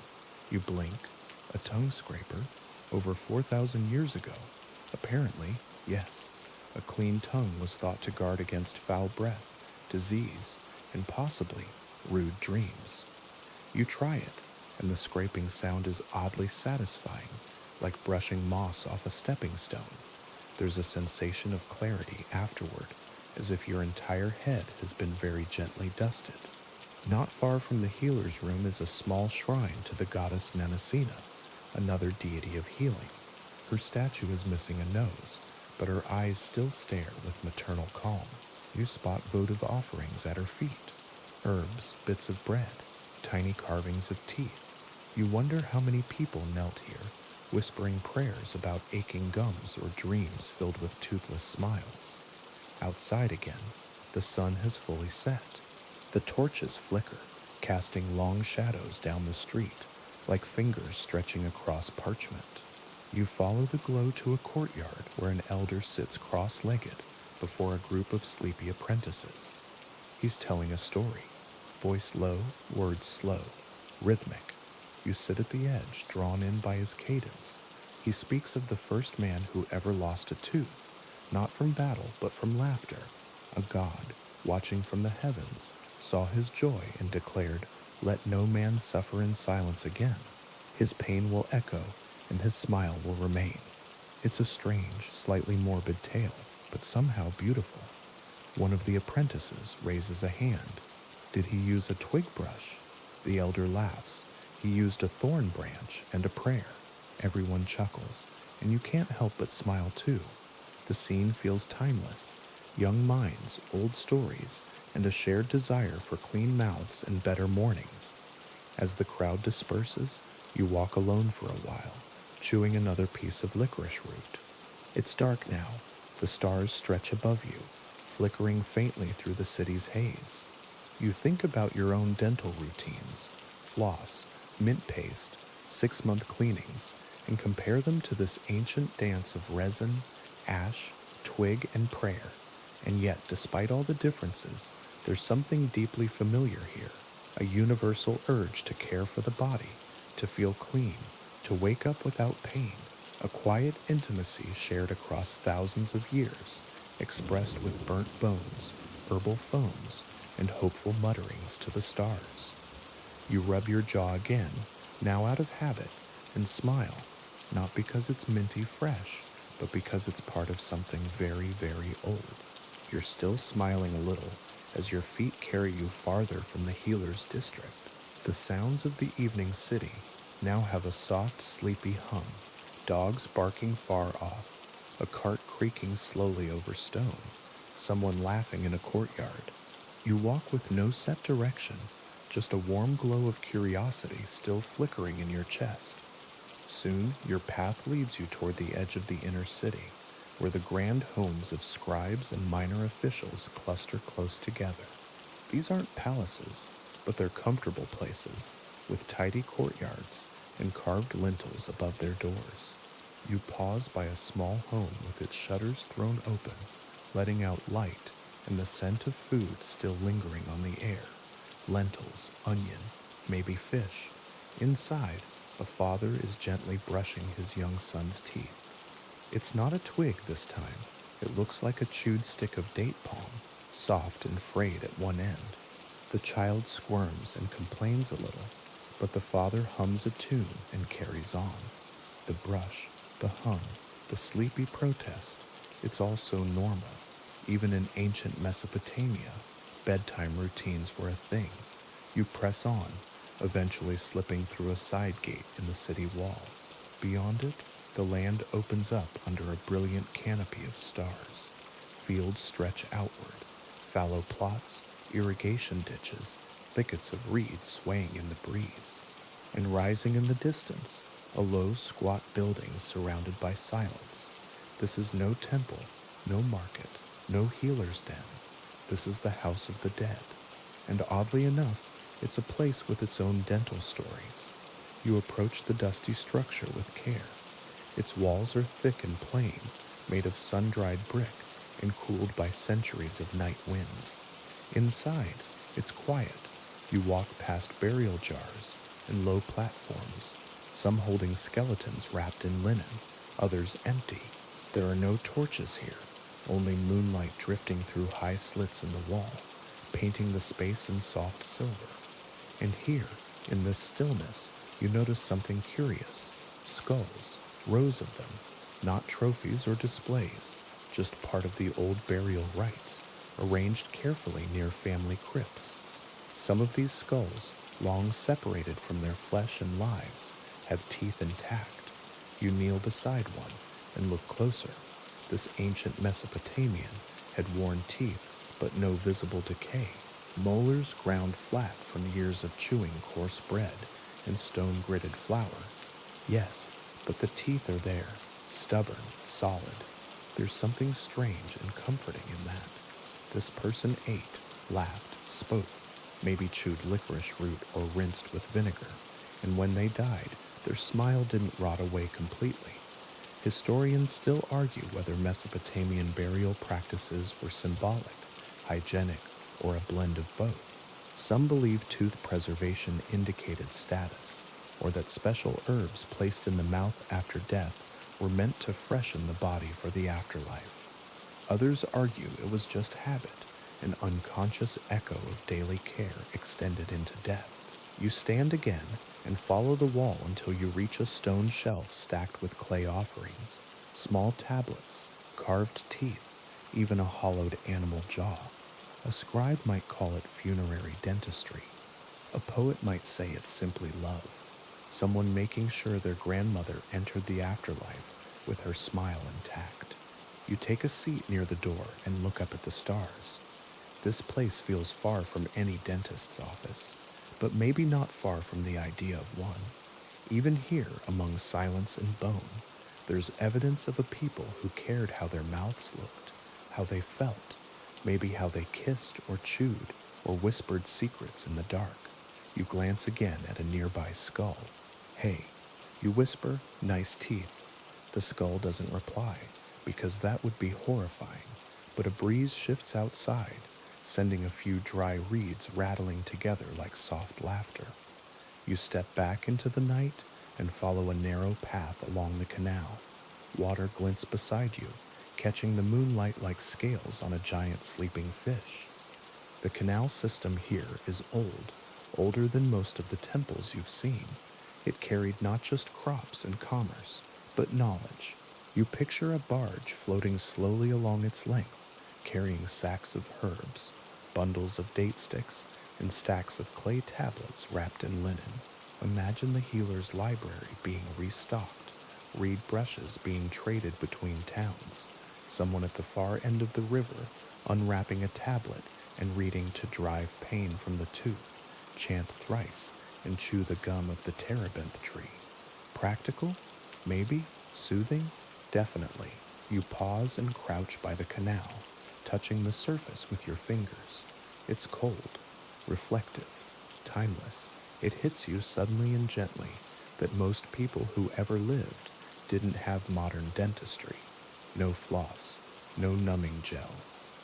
You blink. A tongue scraper? Over 4,000 years ago? Apparently, yes. A clean tongue was thought to guard against foul breath, disease, and possibly rude dreams. You try it, and the scraping sound is oddly satisfying, like brushing moss off a stepping stone. There's a sensation of clarity afterward, as if your entire head has been very gently dusted. Not far from the healer's room is a small shrine to the goddess Nanasina, another deity of healing. Her statue is missing a nose, but her eyes still stare with maternal calm. You spot votive offerings at her feet. Herbs, bits of bread, tiny carvings of teeth. You wonder how many people knelt here, whispering prayers about aching gums or dreams filled with toothless smiles. Outside again, the sun has fully set. The torches flicker, casting long shadows down the street, like fingers stretching across parchment. You follow the glow to a courtyard where an elder sits cross-legged before a group of sleepy apprentices. He's telling a story, voice low, words slow, rhythmic. You sit at the edge, drawn in by his cadence. He speaks of the first man who ever lost a tooth, not from battle, but from laughter. A god, watching from the heavens, saw his joy and declared, "Let no man suffer in silence again. His pain will echo, and his smile will remain." It's a strange, slightly morbid tale, but somehow beautiful. One of the apprentices raises a hand. "Did he use a twig brush?" The elder laughs. "He used a thorn branch and a prayer." Everyone chuckles. and you can't help but smile too. The scene feels timeless. Young minds, old stories, and a shared desire for clean mouths and better mornings. As the crowd disperses, you walk alone for a while, chewing another piece of licorice root. It's dark now. The stars stretch above you, flickering faintly through the city's haze. You think about your own dental routines, floss, mint paste, 6-month cleanings, and compare them to this ancient dance of resin, ash, twig, and prayer. And yet, despite all the differences, there's something deeply familiar here, a universal urge to care for the body, to feel clean, to wake up without pain, a quiet intimacy shared across thousands of years, expressed with burnt bones, herbal foams, and hopeful mutterings to the stars. You rub your jaw again, now out of habit, and smile, not because it's minty fresh, but because it's part of something very, very old. You're still smiling a little as your feet carry you farther from the healer's district. The sounds of the evening city now have a soft, sleepy hum, dogs barking far off, a cart creaking slowly over stone, someone laughing in a courtyard. You walk with no set direction, just a warm glow of curiosity still flickering in your chest. Soon, your path leads you toward the edge of the inner city, where the grand homes of scribes and minor officials cluster close together. These aren't palaces, but they're comfortable places, with tidy courtyards and carved lintels above their doors. You pause by a small home with its shutters thrown open, letting out light and the scent of food still lingering on the air. Lentils, onion, maybe fish. Inside, a father is gently brushing his young son's teeth. It's not a twig this time. It looks like a chewed stick of date palm, soft and frayed at one end. The child squirms and complains a little, but the father hums a tune and carries on. The brush, the hum, the sleepy protest, it's all so normal. Even in ancient Mesopotamia, bedtime routines were a thing. You press on, eventually slipping through a side gate in the city wall. Beyond it, the land opens up under a brilliant canopy of stars. Fields stretch outward, fallow plots, irrigation ditches, thickets of reeds swaying in the breeze. And rising in the distance, a low, squat building surrounded by silence. This is no temple, no market, no healer's den. This is the house of the dead. And oddly enough, it's a place with its own dental stories. You approach the dusty structure with care. Its walls are thick and plain, made of sun-dried brick and cooled by centuries of night winds. Inside, it's quiet. You walk past burial jars and low platforms, some holding skeletons wrapped in linen, others empty. There are no torches here, only moonlight drifting through high slits in the wall, painting the space in soft silver. And here, in this stillness, you notice something curious. Skulls, rows of them, not trophies or displays, just part of the old burial rites, arranged carefully near family crypts. Some of these skulls, long separated from their flesh and lives, have teeth intact. You kneel beside one and look closer. This ancient Mesopotamian had worn teeth, but no visible decay. Molars ground flat from years of chewing coarse bread and stone-gritted flour. Yes, but the teeth are there, stubborn, solid. There's something strange and comforting in that. This person ate, laughed, spoke, maybe chewed licorice root or rinsed with vinegar, and when they died, their smile didn't rot away completely. Historians still argue whether Mesopotamian burial practices were symbolic, hygienic, or a blend of both. Some believe tooth preservation indicated status, or that special herbs placed in the mouth after death were meant to freshen the body for the afterlife. Others argue it was just habit, an unconscious echo of daily care extended into death. You stand again and follow the wall until you reach a stone shelf stacked with clay offerings, small tablets, carved teeth, even a hollowed animal jaw. A scribe might call it funerary dentistry. A poet might say it's simply love, someone making sure their grandmother entered the afterlife with her smile intact. You take a seat near the door and look up at the stars. This place feels far from any dentist's office, but maybe not far from the idea of one. Even here, among silence and bone, there's evidence of a people who cared how their mouths looked, how they felt, maybe how they kissed or chewed or whispered secrets in the dark. You glance again at a nearby skull. "Hey," you whisper, "nice teeth." The skull doesn't reply, because that would be horrifying, but a breeze shifts outside, sending a few dry reeds rattling together like soft laughter. You step back into the night and follow a narrow path along the canal. Water glints beside you, catching the moonlight like scales on a giant sleeping fish. The canal system here is old, older than most of the temples you've seen. It carried not just crops and commerce, but knowledge. You picture a barge floating slowly along its length, carrying sacks of herbs, bundles of date sticks, and stacks of clay tablets wrapped in linen. Imagine the healer's library being restocked, reed brushes being traded between towns, someone at the far end of the river unwrapping a tablet and reading to drive pain from the tooth, chant thrice, and chew the gum of the terebinth tree. Practical? Maybe. Soothing? Definitely. You pause and crouch by the canal, touching the surface with your fingers. It's cold, reflective, timeless. It hits you suddenly and gently that most people who ever lived didn't have modern dentistry. No floss, no numbing gel,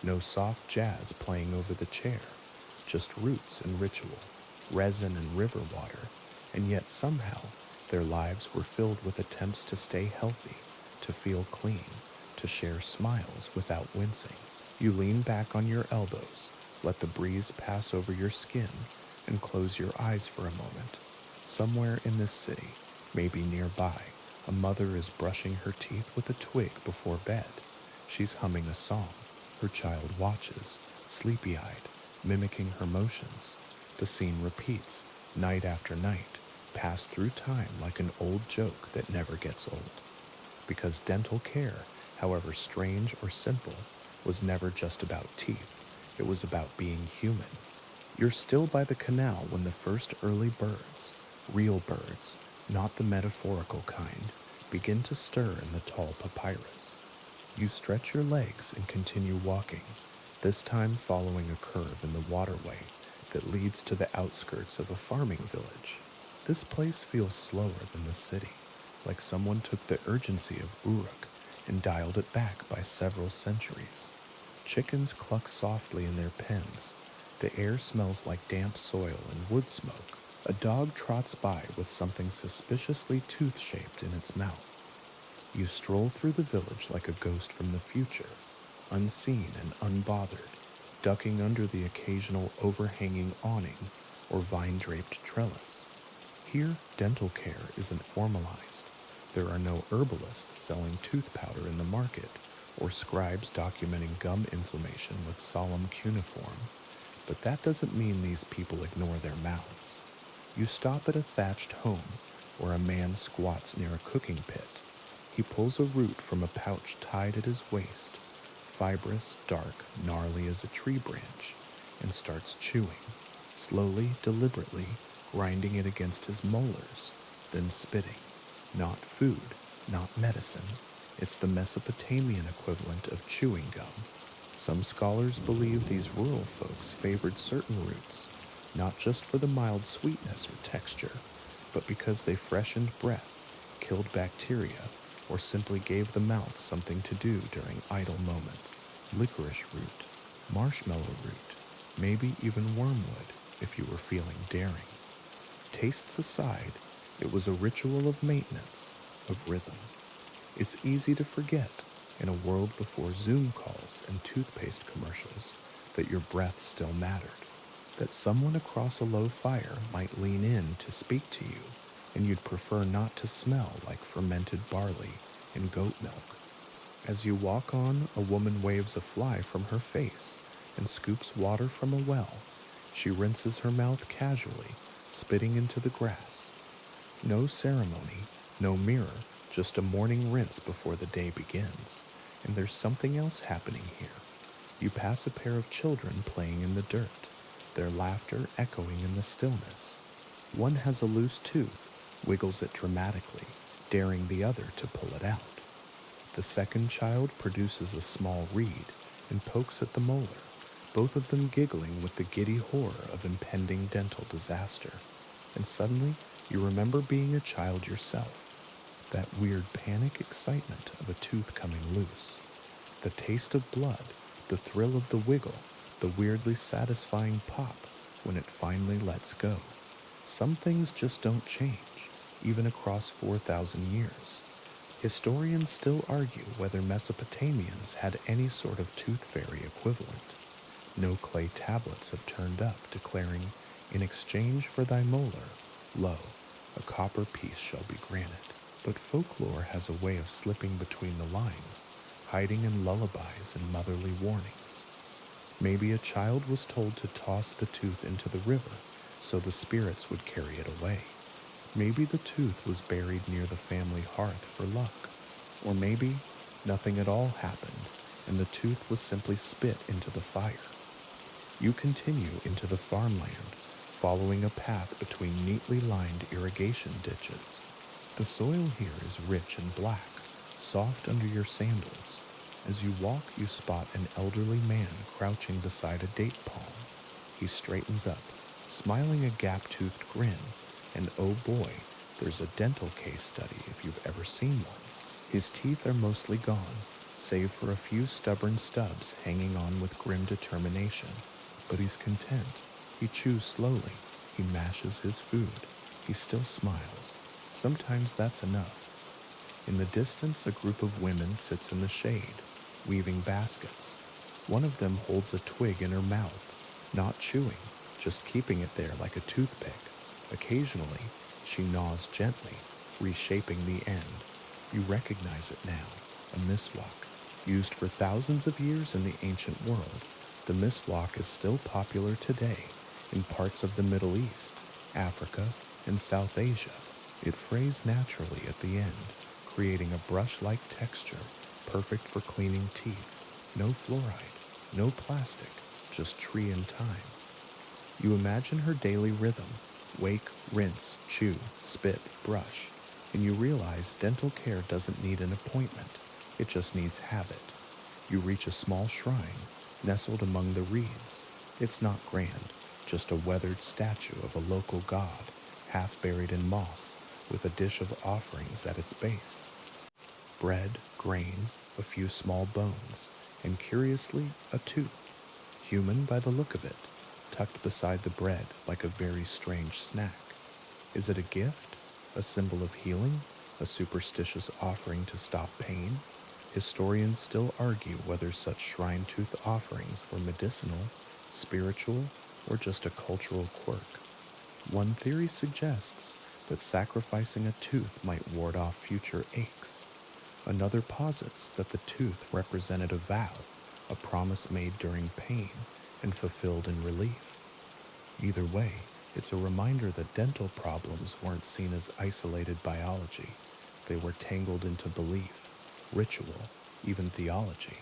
no soft jazz playing over the chair, just roots and ritual, resin and river water, and yet somehow their lives were filled with attempts to stay healthy, to feel clean, to share smiles without wincing. You lean back on your elbows, let the breeze pass over your skin, and close your eyes for a moment. Somewhere in this city, maybe nearby, a mother is brushing her teeth with a twig before bed. She's humming a song. Her child watches, sleepy-eyed, mimicking her motions. The scene repeats, night after night, passed through time like an old joke that never gets old. Because dental care, however strange or simple, was never just about teeth. It was about being human. You're still by the canal when the first early birds, real birds, not the metaphorical kind, begin to stir in the tall papyrus. You stretch your legs and continue walking, this time following a curve in the waterway that leads to the outskirts of a farming village. This place feels slower than the city, like someone took the urgency of Uruk and dialed it back by several centuries. Chickens cluck softly in their pens. The air smells like damp soil and wood smoke. A dog trots by with something suspiciously tooth-shaped in its mouth. You stroll through the village like a ghost from the future, unseen and unbothered, ducking under the occasional overhanging awning or vine-draped trellis. Here, dental care isn't formalized. There are no herbalists selling tooth powder in the market, or scribes documenting gum inflammation with solemn cuneiform. But that doesn't mean these people ignore their mouths. You stop at a thatched home, where a man squats near a cooking pit. He pulls a root from a pouch tied at his waist, fibrous, dark, gnarly as a tree branch, and starts chewing, slowly, deliberately, grinding it against his molars, then spitting. Not food, not medicine. It's the Mesopotamian equivalent of chewing gum. Some scholars believe these rural folks favored certain roots, not just for the mild sweetness or texture, but because they freshened breath, killed bacteria, or simply gave the mouth something to do during idle moments. Licorice root, marshmallow root, maybe even wormwood if you were feeling daring. Tastes aside, it was a ritual of maintenance, of rhythm. It's easy to forget, in a world before Zoom calls and toothpaste commercials, that your breath still mattered, that someone across a low fire might lean in to speak to you, and you'd prefer not to smell like fermented barley and goat milk. As you walk on, a woman waves a fly from her face and scoops water from a well. She rinses her mouth casually, spitting into the grass. No ceremony, no mirror, just a morning rinse before the day begins. And there's something else happening here. You pass a pair of children playing in the dirt, their laughter echoing in the stillness. One has a loose tooth, wiggles it dramatically, daring the other to pull it out. The second child produces a small reed and pokes at the molar, both of them giggling with the giddy horror of impending dental disaster. And suddenly, you remember being a child yourself. That weird panic excitement of a tooth coming loose. The taste of blood, the thrill of the wiggle, the weirdly satisfying pop when it finally lets go. Some things just don't change, even across 4,000 years. Historians still argue whether Mesopotamians had any sort of tooth fairy equivalent. No clay tablets have turned up declaring, "In exchange for thy molar, lo, a copper piece shall be granted." But folklore has a way of slipping between the lines, hiding in lullabies and motherly warnings. Maybe a child was told to toss the tooth into the river so the spirits would carry it away. Maybe the tooth was buried near the family hearth for luck. Or maybe nothing at all happened and the tooth was simply spit into the fire. You continue into the farmland, following a path between neatly lined irrigation ditches. The soil here is rich and black, soft under your sandals. As you walk, you spot an elderly man crouching beside a date palm. He straightens up, smiling a gap-toothed grin, and oh boy, there's a dental case study if you've ever seen one. His teeth are mostly gone, save for a few stubborn stubs hanging on with grim determination. But he's content. He chews slowly. He mashes his food. He still smiles. Sometimes that's enough. In the distance, a group of women sits in the shade, weaving baskets. One of them holds a twig in her mouth, not chewing, just keeping it there like a toothpick. Occasionally, she gnaws gently, reshaping the end. You recognize it now, a miswak. Used for thousands of years in the ancient world, the miswak is still popular today in parts of the Middle East, Africa, and South Asia. It frays naturally at the end, creating a brush-like texture perfect for cleaning teeth. No fluoride, no plastic, just tree and time. You imagine her daily rhythm: wake, rinse, chew, spit, brush, and you realize dental care doesn't need an appointment, it just needs habit. You reach a small shrine, nestled among the reeds. It's not grand, just a weathered statue of a local god, half buried in moss, with a dish of offerings at its base. Bread, grain, a few small bones, and curiously, a tooth. Human by the look of it, tucked beside the bread like a very strange snack. Is it a gift? A symbol of healing? A superstitious offering to stop pain? Historians still argue whether such shrine tooth offerings were medicinal, spiritual, or just a cultural quirk. One theory suggests that sacrificing a tooth might ward off future aches. Another posits that the tooth represented a vow, a promise made during pain and fulfilled in relief. Either way, it's a reminder that dental problems weren't seen as isolated biology. They were tangled into belief, ritual, even theology.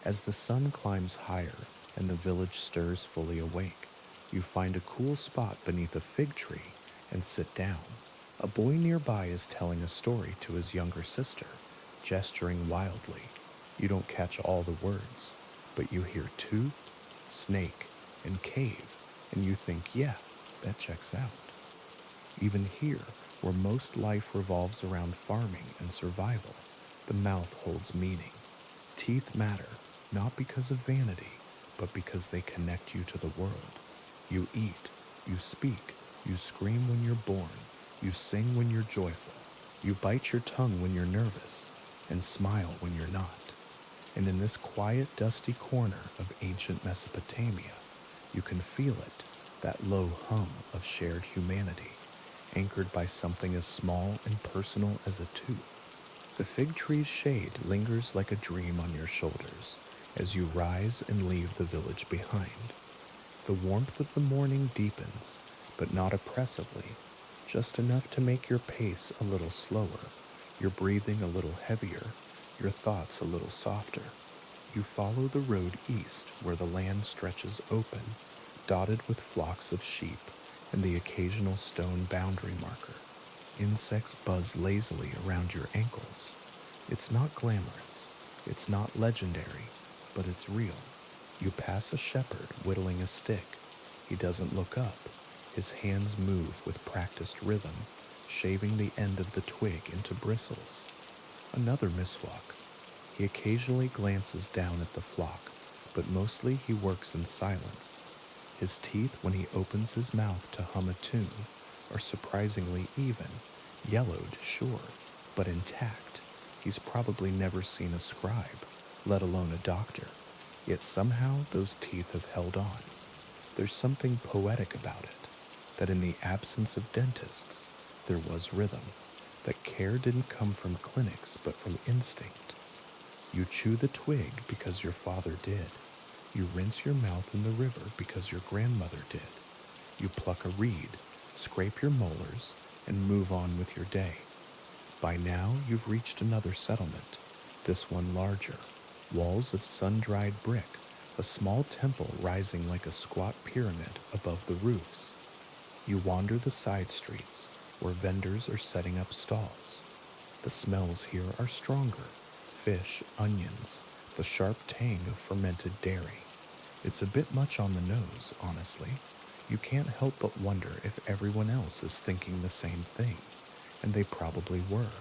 As the sun climbs higher and the village stirs fully awake, you find a cool spot beneath a fig tree and sit down. A boy nearby is telling a story to his younger sister, gesturing wildly. You don't catch all the words, but you hear tooth, snake, and cave, and you think, yeah, that checks out. Even here, where most life revolves around farming and survival, the mouth holds meaning. Teeth matter, not because of vanity, but because they connect you to the world. You eat, you speak, you scream when you're born, you sing when you're joyful, you bite your tongue when you're nervous, and smile when you're not. And in this quiet, dusty corner of ancient Mesopotamia, you can feel it, that low hum of shared humanity, anchored by something as small and personal as a tooth. The fig tree's shade lingers like a dream on your shoulders as you rise and leave the village behind. The warmth of the morning deepens, but not oppressively, just enough to make your pace a little slower. Your breathing a little heavier, your thoughts a little softer. You follow the road east where the land stretches open, dotted with flocks of sheep and the occasional stone boundary marker. Insects buzz lazily around your ankles. It's not glamorous, it's not legendary, but it's real. You pass a shepherd whittling a stick. He doesn't look up. His hands move with practiced rhythm, shaving the end of the twig into bristles. Another miswalk. He occasionally glances down at the flock, but mostly he works in silence. His teeth, when he opens his mouth to hum a tune, are surprisingly even, yellowed, sure, but intact. He's probably never seen a scribe, let alone a doctor, yet somehow those teeth have held on. There's something poetic about it, that in the absence of dentists, there was rhythm, that care didn't come from clinics but from instinct. You chew the twig because your father did. You rinse your mouth in the river because your grandmother did. You pluck a reed, scrape your molars, and move on with your day. By now, you've reached another settlement, this one larger. Walls of sun-dried brick, a small temple rising like a squat pyramid above the roofs. You wander the side streets, where vendors are setting up stalls. The smells here are stronger: fish, onions, the sharp tang of fermented dairy. It's a bit much on the nose, honestly. You can't help but wonder if everyone else is thinking the same thing, and they probably were.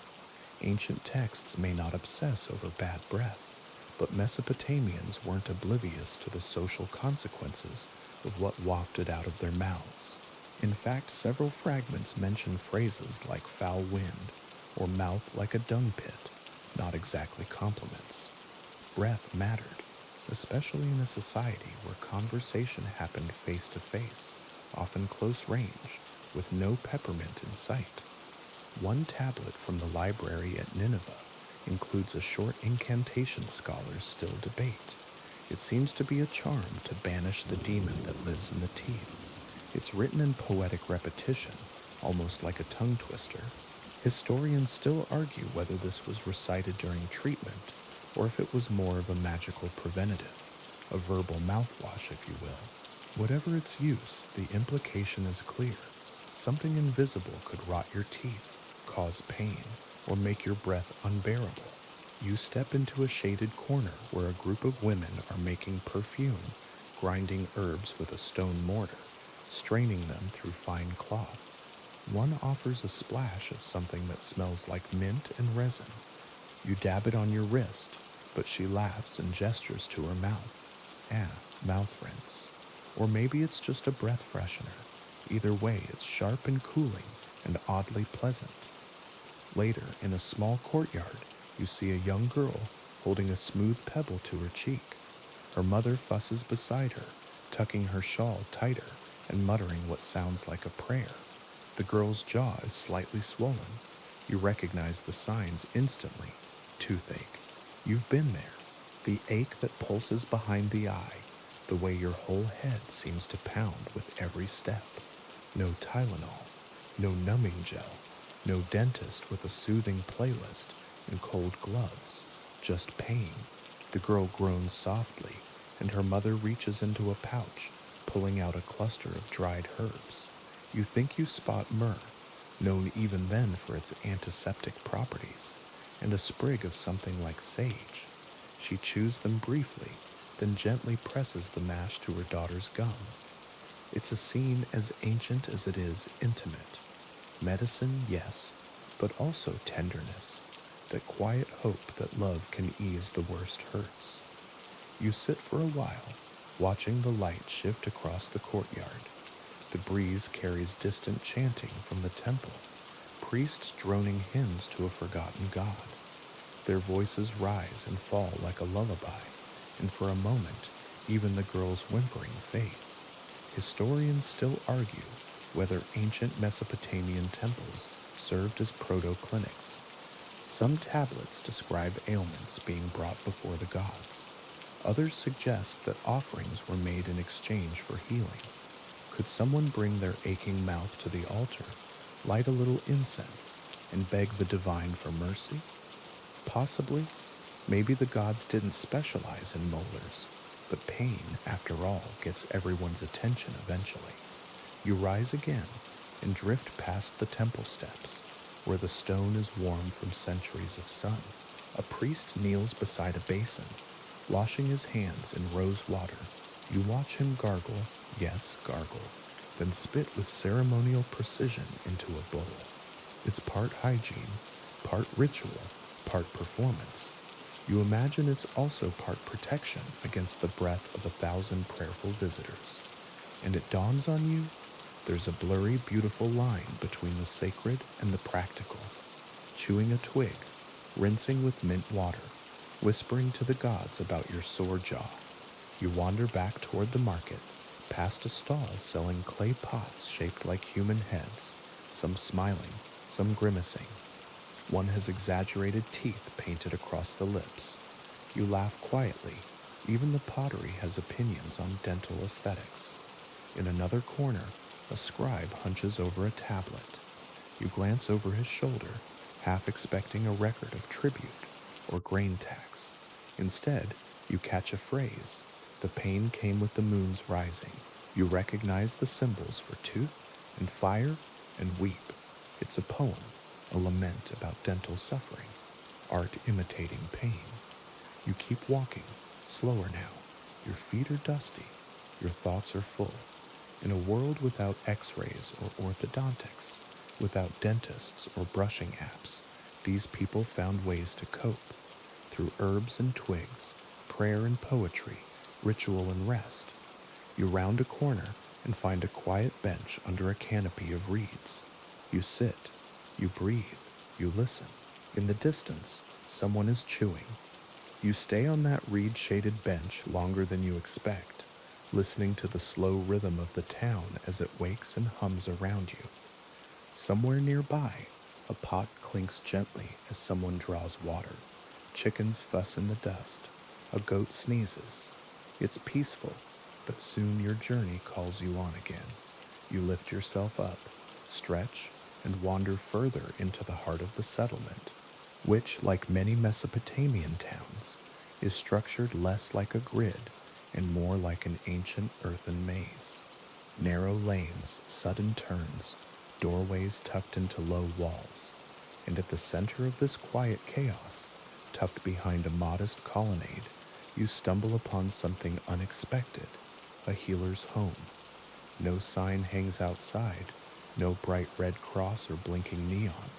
Ancient texts may not obsess over bad breath, but Mesopotamians weren't oblivious to the social consequences of what wafted out of their mouths. In fact, several fragments mention phrases like foul wind or mouth like a dung pit, not exactly compliments. Breath mattered, especially in a society where conversation happened face to face, often close range, with no peppermint in sight. One tablet from the library at Nineveh includes a short incantation scholars still debate. It seems to be a charm to banish the demon that lives in the teeth. It's written in poetic repetition, almost like a tongue twister. Historians still argue whether this was recited during treatment or if it was more of a magical preventative, a verbal mouthwash, if you will. Whatever its use, the implication is clear. Something invisible could rot your teeth, cause pain, or make your breath unbearable. You step into a shaded corner where a group of women are making perfume, grinding herbs with a stone mortar, straining them through fine cloth. One offers a splash of something that smells like mint and resin. You dab it on your wrist, but she laughs and gestures to her mouth. Mouth rinse. Or maybe it's just a breath freshener. Either way, it's sharp and cooling and oddly pleasant. Later, in a small courtyard, you see a young girl holding a smooth pebble to her cheek. Her mother fusses beside her, tucking her shawl tighter and muttering what sounds like a prayer. The girl's jaw is slightly swollen. You recognize the signs instantly. Toothache. You've been there. The ache that pulses behind the eye, the way your whole head seems to pound with every step. No Tylenol, no numbing gel, no dentist with a soothing playlist and cold gloves, just pain. The girl groans softly, and her mother reaches into a pouch, pulling out a cluster of dried herbs. You think you spot myrrh, known even then for its antiseptic properties, and a sprig of something like sage. She chews them briefly, then gently presses the mash to her daughter's gum. It's a scene as ancient as it is intimate. Medicine, yes, but also tenderness, that quiet hope that love can ease the worst hurts. You sit for a while, watching the light shift across the courtyard. The breeze carries distant chanting from the temple, priests droning hymns to a forgotten god. Their voices rise and fall like a lullaby, and for a moment, even the girl's whimpering fades. Historians still argue whether ancient Mesopotamian temples served as proto-clinics. Some tablets describe ailments being brought before the gods. Others suggest that offerings were made in exchange for healing. Could someone bring their aching mouth to the altar, light a little incense, and beg the divine for mercy? Possibly. Maybe the gods didn't specialize in molars, but pain, after all, gets everyone's attention eventually. You rise again and drift past the temple steps, where the stone is warm from centuries of sun. A priest kneels beside a basin, washing his hands in rose water. You watch him gargle, yes, gargle, then spit with ceremonial precision into a bowl. It's part hygiene, part ritual, part performance. You imagine it's also part protection against the breath of 1,000 prayerful visitors. And it dawns on you, there's a blurry, beautiful line between the sacred and the practical. Chewing a twig, rinsing with mint water, whispering to the gods about your sore jaw. You wander back toward the market, past a stall selling clay pots shaped like human heads, some smiling, some grimacing. One has exaggerated teeth painted across the lips. You laugh quietly. Even the pottery has opinions on dental aesthetics. In another corner, a scribe hunches over a tablet. You glance over his shoulder, half expecting a record of tribute or grain tax. Instead, you catch a phrase. The pain came with the moon's rising. You recognize the symbols for tooth and fire and weep. It's a poem, a lament about dental suffering, art imitating pain. You keep walking, slower now. Your feet are dusty, your thoughts are full. In a world without x-rays or orthodontics, without dentists or brushing apps, these people found ways to cope. Through herbs and twigs, prayer and poetry, ritual and rest. You round a corner and find a quiet bench under a canopy of reeds. You sit, you breathe, you listen. In the distance, someone is chewing. You stay on that reed-shaded bench longer than you expect, listening to the slow rhythm of the town as it wakes and hums around you. Somewhere nearby, a pot clinks gently as someone draws water. Chickens fuss in the dust. A goat sneezes. It's peaceful, but soon your journey calls you on again. You lift yourself up, stretch, and wander further into the heart of the settlement, which, like many Mesopotamian towns, is structured less like a grid and more like an ancient earthen maze. Narrow lanes, sudden turns, doorways tucked into low walls, and at the center of this quiet chaos, tucked behind a modest colonnade, you stumble upon something unexpected, a healer's home. No sign hangs outside, no bright red cross or blinking neon,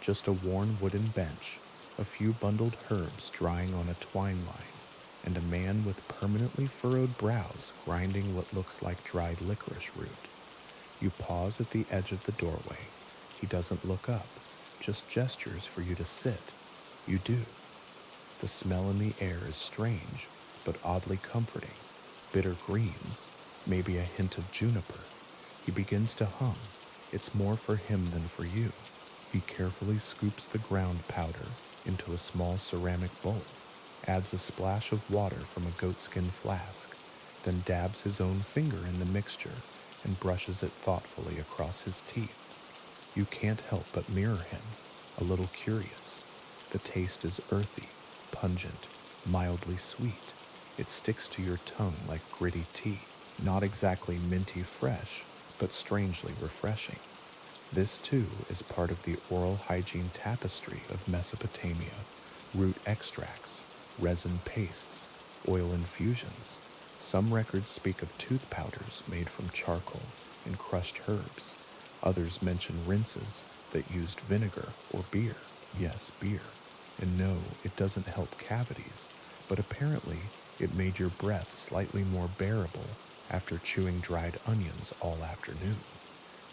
just a worn wooden bench, a few bundled herbs drying on a twine line, and a man with permanently furrowed brows grinding what looks like dried licorice root. You pause at the edge of the doorway. He doesn't look up, just gestures for you to sit. You do. The smell in the air is strange, but oddly comforting. Bitter greens, maybe a hint of juniper. He begins to hum. It's more for him than for you. He carefully scoops the ground powder into a small ceramic bowl, adds a splash of water from a goatskin flask, then dabs his own finger in the mixture and brushes it thoughtfully across his teeth. You can't help but mirror him, a little curious. The taste is earthy, pungent, mildly sweet. It sticks to your tongue like gritty tea, not exactly minty fresh, but strangely refreshing. This, too, is part of the oral hygiene tapestry of Mesopotamia. Root extracts, resin pastes, oil infusions. Some records speak of tooth powders made from charcoal and crushed herbs. Others mention rinses that used vinegar or beer. Yes, beer. And no, it doesn't help cavities, but apparently it made your breath slightly more bearable after chewing dried onions all afternoon.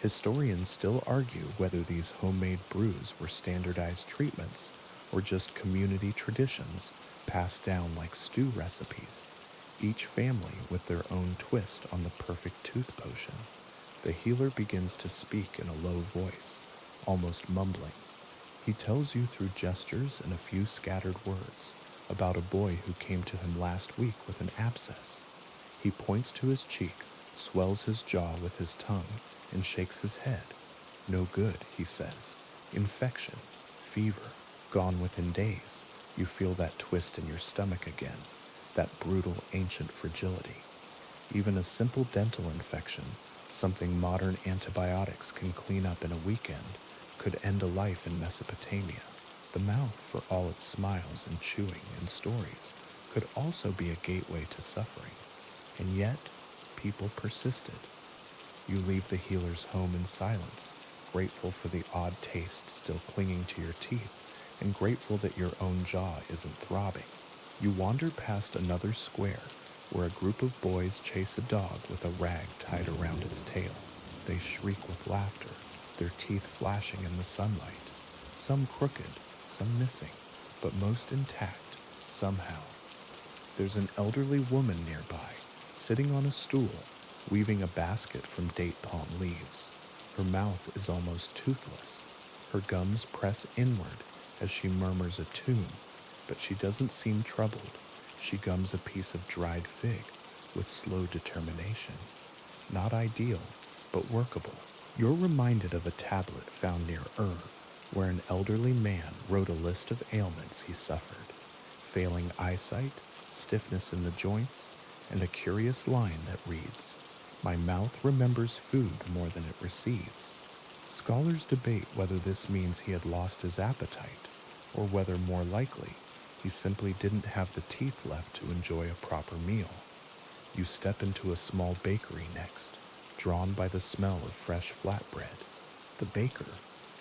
Historians still argue whether these homemade brews were standardized treatments or just community traditions passed down like stew recipes, each family with their own twist on the perfect tooth potion. The healer begins to speak in a low voice, almost mumbling. He tells you through gestures and a few scattered words about a boy who came to him last week with an abscess. He points to his cheek, swells his jaw with his tongue, and shakes his head. No good, he says. Infection, fever, gone within days. You feel that twist in your stomach again, that brutal ancient fragility. Even a simple dental infection, something modern antibiotics can clean up in a weekend, could end a life in Mesopotamia. The mouth, for all its smiles and chewing and stories, could also be a gateway to suffering. And yet, people persisted. You leave the healer's home in silence, grateful for the odd taste still clinging to your teeth, and grateful that your own jaw isn't throbbing. You wander past another square where a group of boys chase a dog with a rag tied around its tail. They shriek with laughter, their teeth flashing in the sunlight, some crooked, some missing, but most intact, somehow. There's an elderly woman nearby, sitting on a stool, weaving a basket from date palm leaves. Her mouth is almost toothless. Her gums press inward as she murmurs a tune, but she doesn't seem troubled. She gums a piece of dried fig with slow determination. Not ideal, but workable. You're reminded of a tablet found near Ur, where an elderly man wrote a list of ailments he suffered: failing eyesight, stiffness in the joints, and a curious line that reads, "My mouth remembers food more than it receives." Scholars debate whether this means he had lost his appetite, or whether more likely he simply didn't have the teeth left to enjoy a proper meal. You step into a small bakery next, drawn by the smell of fresh flatbread. The baker,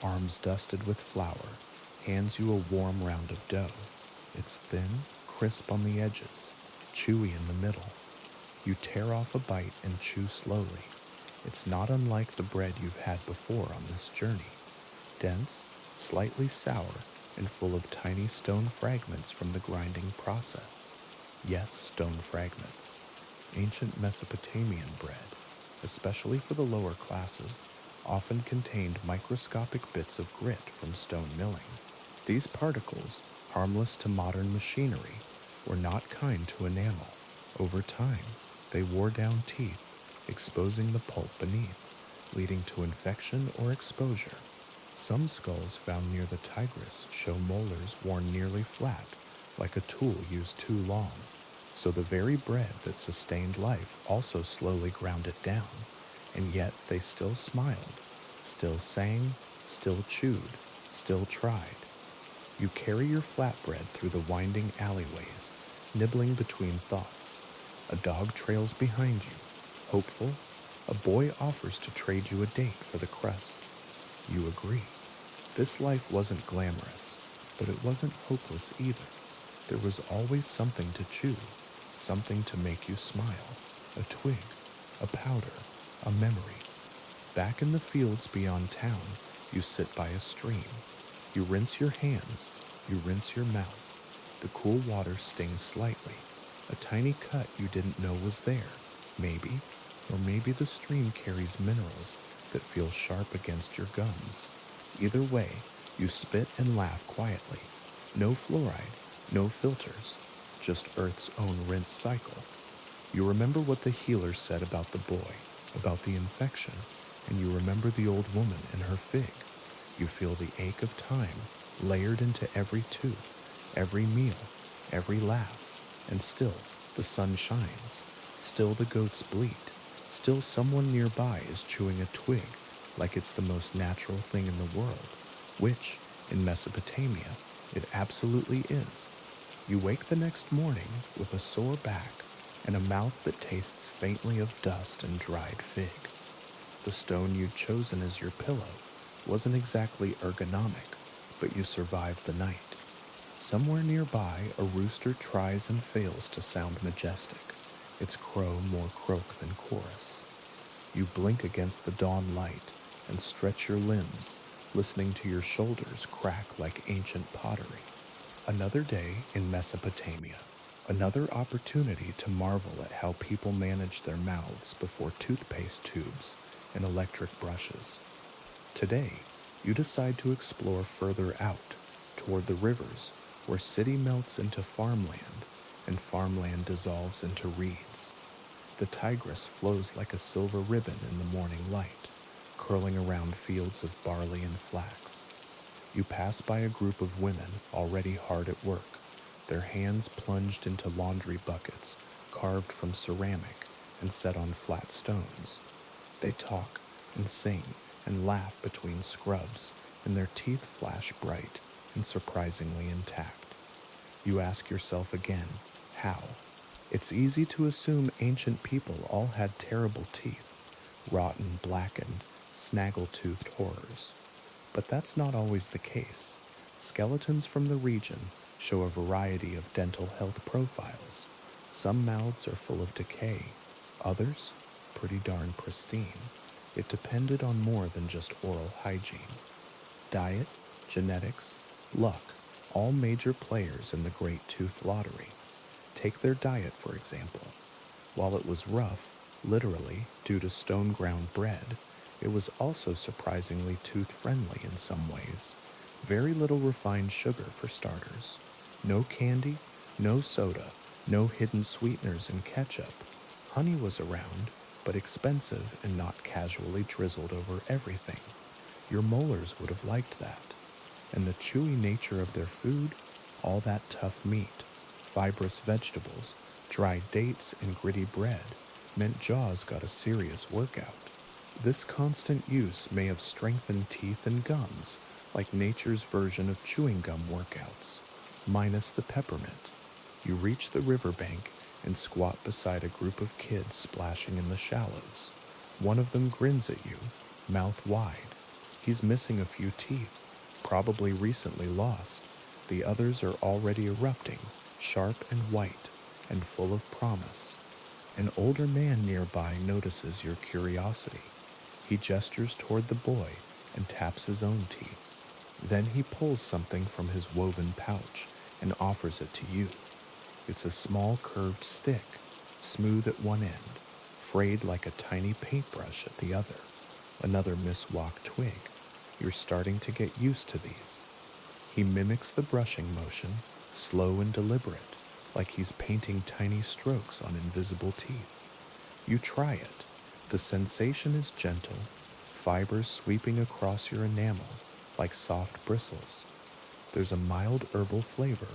arms dusted with flour, hands you a warm round of dough. It's thin, crisp on the edges, chewy in the middle. You tear off a bite and chew slowly. It's not unlike the bread you've had before on this journey. Dense, slightly sour, and full of tiny stone fragments from the grinding process. Yes, stone fragments. Ancient Mesopotamian bread, especially for the lower classes, often contained microscopic bits of grit from stone milling. These particles, harmless to modern machinery, were not kind to enamel. Over time, they wore down teeth, exposing the pulp beneath, leading to infection or exposure. Some skulls found near the Tigris show molars worn nearly flat, like a tool used too long. So the very bread that sustained life also slowly ground it down, and yet they still smiled, still sang, still chewed, still tried. You carry your flatbread through the winding alleyways, nibbling between thoughts. A dog trails behind you, hopeful. A boy offers to trade you a date for the crust. You agree. This life wasn't glamorous, but it wasn't hopeless either. There was always something to chew, something to make you smile. A twig, a powder, a memory. Back in the fields beyond town, you sit by a stream. You rinse your hands, you rinse your mouth. The cool water stings slightly. A tiny cut you didn't know was there, maybe, or maybe the stream carries minerals that feel sharp against your gums. Either way, you spit and laugh quietly. No fluoride, no filters, just Earth's own rinse cycle. You remember what the healer said about the boy, about the infection, and you remember the old woman and her fig. You feel the ache of time layered into every tooth, every meal, every laugh. And still, the sun shines. Still the goats bleat. Still someone nearby is chewing a twig like it's the most natural thing in the world, which, in Mesopotamia, it absolutely is. You wake the next morning with a sore back and a mouth that tastes faintly of dust and dried fig. The stone you'd chosen as your pillow wasn't exactly ergonomic, but you survived the night. Somewhere nearby, a rooster tries and fails to sound majestic, its crow more croak than chorus. You blink against the dawn light and stretch your limbs, listening to your shoulders crack like ancient pottery. Another day in Mesopotamia, another opportunity to marvel at how people manage their mouths before toothpaste tubes and electric brushes. Today, you decide to explore further out, toward the rivers, where city melts into farmland and farmland dissolves into reeds. The Tigris flows like a silver ribbon in the morning light, curling around fields of barley and flax. You pass by a group of women already hard at work, their hands plunged into laundry buckets carved from ceramic and set on flat stones. They talk and sing and laugh between scrubs, and their teeth flash bright and surprisingly intact. You ask yourself again, how? It's easy to assume ancient people all had terrible teeth, rotten, blackened, snaggle-toothed horrors. But that's not always the case. Skeletons from the region show a variety of dental health profiles. Some mouths are full of decay, others pretty darn pristine. It depended on more than just oral hygiene. Diet, genetics, luck, all major players in the great tooth lottery. Take their diet, for example. While it was rough, literally, due to stone-ground bread, it was also surprisingly tooth-friendly in some ways. Very little refined sugar for starters. No candy, no soda, no hidden sweeteners and ketchup. Honey was around, but expensive and not casually drizzled over everything. Your molars would have liked that. And the chewy nature of their food, all that tough meat, fibrous vegetables, dried dates, and gritty bread, meant jaws got a serious workout. This constant use may have strengthened teeth and gums, like nature's version of chewing gum workouts, minus the peppermint. You reach the riverbank and squat beside a group of kids splashing in the shallows. One of them grins at you, mouth wide. He's missing a few teeth, probably recently lost. The others are already erupting, sharp and white, and full of promise. An older man nearby notices your curiosity. He gestures toward the boy and taps his own teeth. Then he pulls something from his woven pouch and offers it to you. It's a small curved stick, smooth at one end, frayed like a tiny paintbrush at the other. Another miswalked twig. You're starting to get used to these. He mimics the brushing motion, slow and deliberate, like he's painting tiny strokes on invisible teeth. You try it. The sensation is gentle, fibers sweeping across your enamel like soft bristles. There's a mild herbal flavor,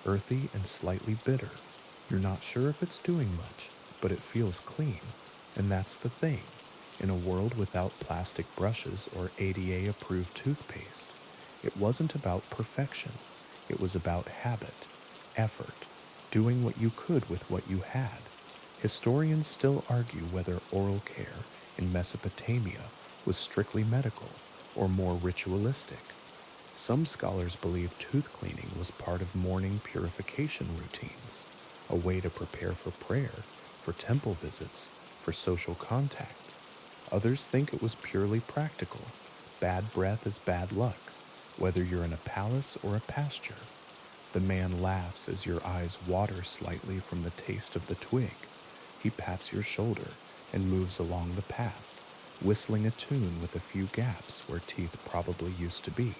earthy and slightly bitter. You're not sure if it's doing much, but it feels clean. And that's the thing. In a world without plastic brushes or ADA-approved toothpaste, it wasn't about perfection. It was about habit, effort, doing what you could with what you had. Historians still argue whether oral care in Mesopotamia was strictly medical or more ritualistic. Some scholars believe tooth cleaning was part of morning purification routines, a way to prepare for prayer, for temple visits, for social contact. Others think it was purely practical. Bad breath is bad luck, whether you're in a palace or a pasture. The man laughs as your eyes water slightly from the taste of the twig. He pats your shoulder and moves along the path, whistling a tune with a few gaps where teeth probably used to be.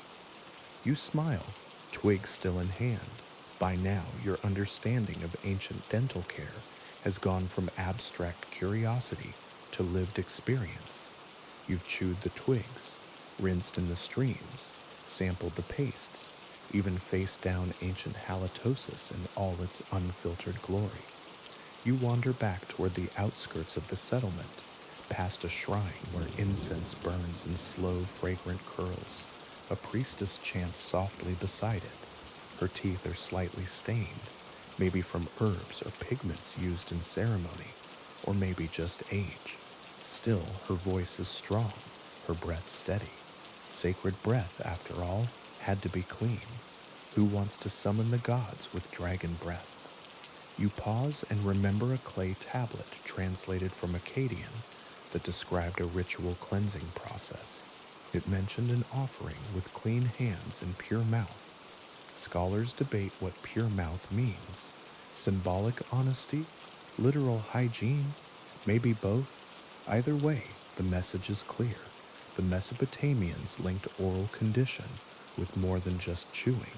You smile, twig still in hand. By now, your understanding of ancient dental care has gone from abstract curiosity to lived experience. You've chewed the twigs, rinsed in the streams, sampled the pastes, even faced down ancient halitosis in all its unfiltered glory. You wander back toward the outskirts of the settlement, past a shrine where incense burns in slow, fragrant curls. A priestess chants softly beside it. Her teeth are slightly stained, maybe from herbs or pigments used in ceremony, or maybe just age. Still, her voice is strong, her breath steady. Sacred breath, after all, had to be clean. Who wants to summon the gods with dragon breath? You pause and remember a clay tablet translated from Akkadian that described a ritual cleansing process. It mentioned an offering with clean hands and pure mouth. Scholars debate what pure mouth means. Symbolic honesty? Literal hygiene? Maybe both? Either way, the message is clear. The Mesopotamians linked oral condition with more than just chewing.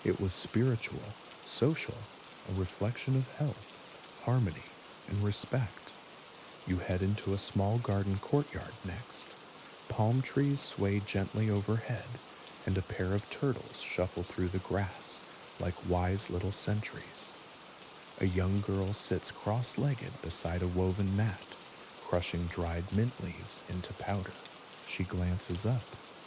It was spiritual, social, a reflection of health, harmony, and respect. You head into a small garden courtyard next. Palm trees sway gently overhead, and a pair of turtles shuffle through the grass like wise little sentries. A young girl sits cross-legged beside a woven mat, crushing dried mint leaves into powder. She glances up,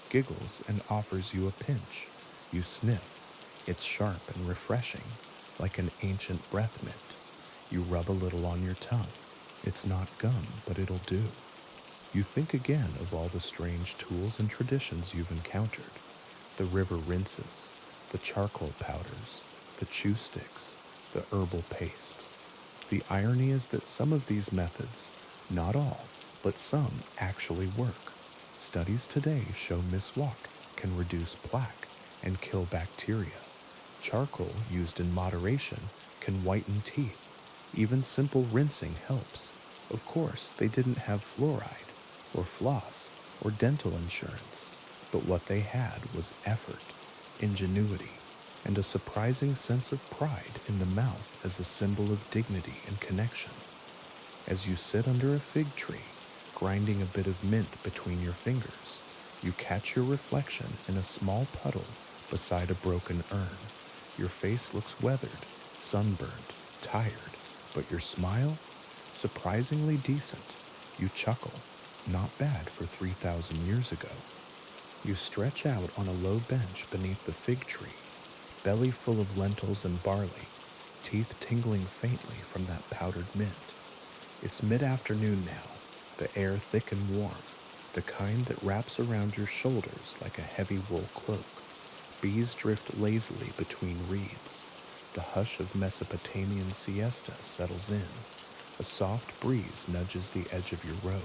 giggles, and offers you a pinch. You sniff. It's sharp and refreshing, like an ancient breath mint. You rub a little on your tongue. It's not gum, but it'll do. You think again of all the strange tools and traditions you've encountered. The river rinses, the charcoal powders, the chew sticks, the herbal pastes. The irony is that some of these methods, not all, but some actually work. Studies today show miswak can reduce plaque and kill bacteria. Charcoal used in moderation can whiten teeth. Even simple rinsing helps. Of course, they didn't have fluoride, or floss, or dental insurance, but what they had was effort, ingenuity, and a surprising sense of pride in the mouth as a symbol of dignity and connection. As you sit under a fig tree, grinding a bit of mint between your fingers, you catch your reflection in a small puddle beside a broken urn. Your face looks weathered, sunburned, tired, but your smile? Surprisingly decent. You chuckle. Not bad for 3,000 years ago. You stretch out on a low bench beneath the fig tree, belly full of lentils and barley, teeth tingling faintly from that powdered mint. It's mid-afternoon now, the air thick and warm, the kind that wraps around your shoulders like a heavy wool cloak. Bees drift lazily between reeds. The hush of Mesopotamian siesta settles in. A soft breeze nudges the edge of your robe.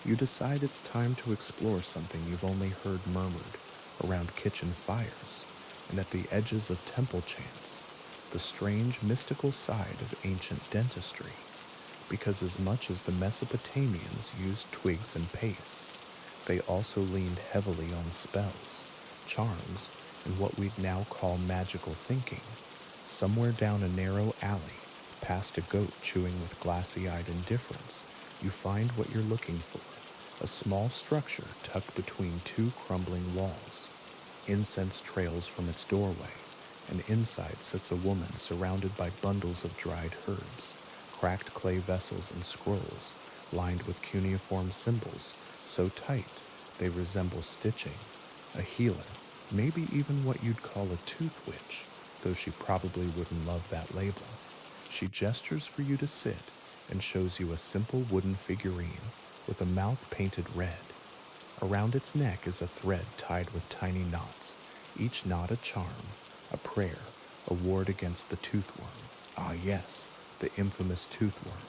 You decide it's time to explore something you've only heard murmured around kitchen fires and at the edges of temple chants, the strange mystical side of ancient dentistry. Because as much as the Mesopotamians used twigs and pastes, they also leaned heavily on spells, charms, and what we'd now call magical thinking. Somewhere down a narrow alley, past a goat chewing with glassy-eyed indifference, you find what you're looking for, a small structure tucked between two crumbling walls. Incense trails from its doorway, and inside sits a woman surrounded by bundles of dried herbs, cracked clay vessels and scrolls, lined with cuneiform symbols, so tight they resemble stitching. A healer, maybe even what you'd call a tooth witch, though she probably wouldn't love that label. She gestures for you to sit and shows you a simple wooden figurine with a mouth painted red. Around its neck is a thread tied with tiny knots, each knot a charm, a prayer, a ward against the toothworm. Ah yes, the infamous toothworm.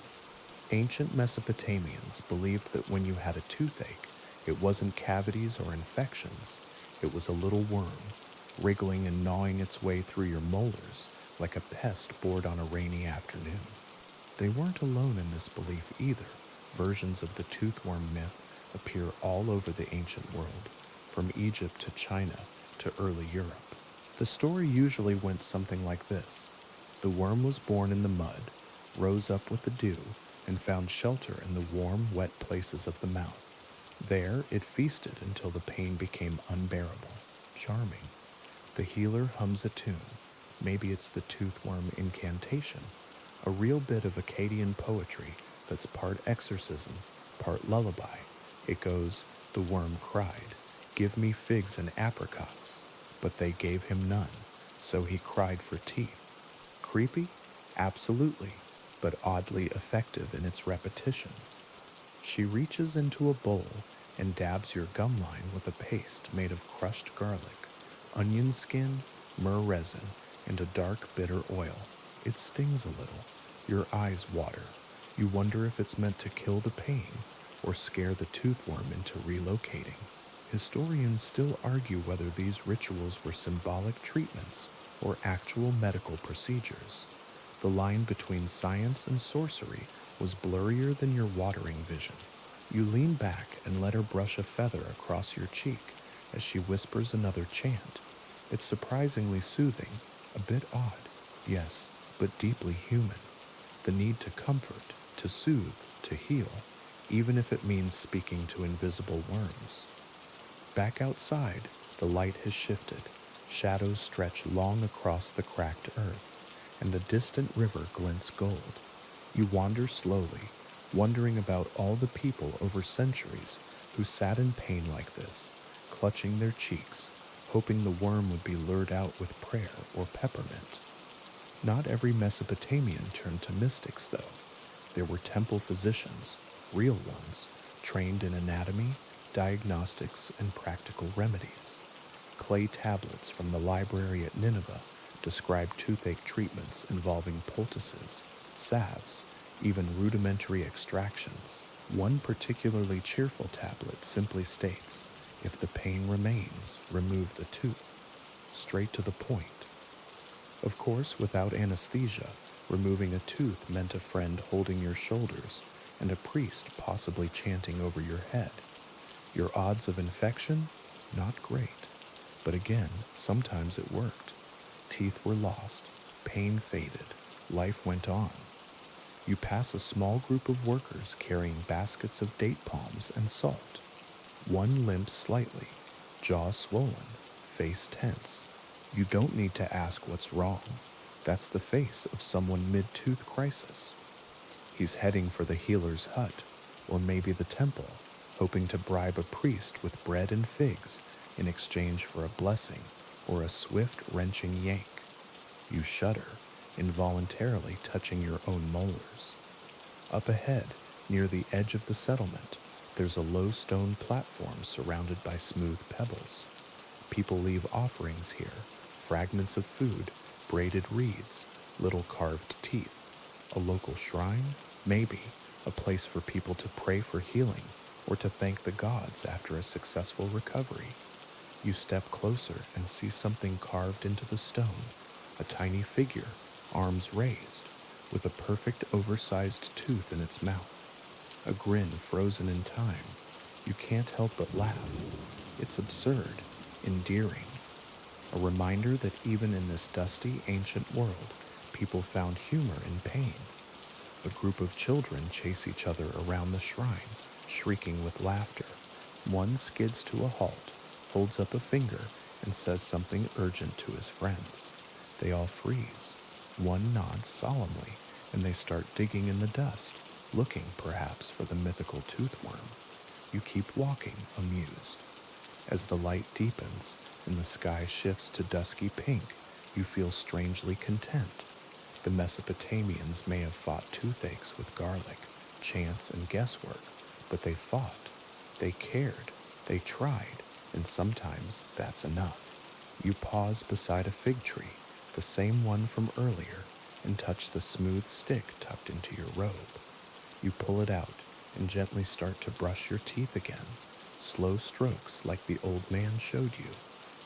Ancient Mesopotamians believed that when you had a toothache, it wasn't cavities or infections, it was a little worm, wriggling and gnawing its way through your molars like a pest bored on a rainy afternoon. They weren't alone in this belief either. Versions of the toothworm myth appear all over the ancient world, from Egypt to China to early Europe. The story usually went something like this. The worm was born in the mud, rose up with the dew, and found shelter in the warm, wet places of the mouth. There it feasted until the pain became unbearable. Charming. The healer hums a tune. Maybe it's the toothworm incantation, a real bit of Akkadian poetry that's part exorcism, part lullaby. It goes, the worm cried, "Give me figs and apricots," but they gave him none, so he cried for teeth. Creepy? Absolutely, but oddly effective in its repetition. She reaches into a bowl and dabs your gum line with a paste made of crushed garlic, onion skin, myrrh resin, and a dark bitter oil. It stings a little. Your eyes water. You wonder if it's meant to kill the pain or scare the toothworm into relocating. Historians still argue whether these rituals were symbolic treatments or actual medical procedures. The line between science and sorcery was blurrier than your watering vision. You lean back and let her brush a feather across your cheek as she whispers another chant. It's surprisingly soothing, a bit odd, yes, but deeply human. The need to comfort, to soothe, to heal, even if it means speaking to invisible worms. Back outside, The light has shifted, shadows stretch long across the cracked earth, and the distant river glints gold. You wander slowly, wondering about all the people over centuries who sat in pain like this, clutching their cheeks, hoping the worm would be lured out with prayer or peppermint. Not every Mesopotamian turned to mystics, though. There were temple physicians, real ones, trained in anatomy, diagnostics, and practical remedies. Clay tablets from the library at Nineveh describe toothache treatments involving poultices, salves, even rudimentary extractions. One particularly cheerful tablet simply states, "If the pain remains, remove the tooth." Straight to the point. Of course, without anesthesia, removing a tooth meant a friend holding your shoulders and a priest possibly chanting over your head. Your odds of infection? Not great. But again, sometimes it worked. Teeth were lost, pain faded, life went on. You pass a small group of workers carrying baskets of date palms and salt. One limps slightly, jaw swollen, face tense. You don't need to ask what's wrong. That's the face of someone mid-tooth crisis. He's heading for the healer's hut, or maybe the temple, hoping to bribe a priest with bread and figs in exchange for a blessing or a swift, wrenching yank. You shudder, involuntarily touching your own molars. Up ahead, near the edge of the settlement, there's a low stone platform surrounded by smooth pebbles. People leave offerings here, fragments of food, braided reeds, little carved teeth. A local shrine? Maybe. A place for people to pray for healing or to thank the gods after a successful recovery. You step closer and see something carved into the stone, a tiny figure, arms raised, with a perfect oversized tooth in its mouth. A grin frozen in time. You can't help but laugh. It's absurd, endearing. A reminder that even in this dusty, ancient world, people found humor in pain. A group of children chase each other around the shrine, shrieking with laughter. One skids to a halt, holds up a finger, and says something urgent to his friends. They all freeze. One nods solemnly, and they start digging in the dust, looking perhaps for the mythical toothworm. You keep walking, amused. As the light deepens and the sky shifts to dusky pink, you feel strangely content. The Mesopotamians may have fought toothaches with garlic, chance, and guesswork, but they fought. They cared. They tried, and sometimes that's enough. You pause beside a fig tree, the same one from earlier, and touch the smooth stick tucked into your robe. You pull it out and gently start to brush your teeth again. Slow strokes like the old man showed you.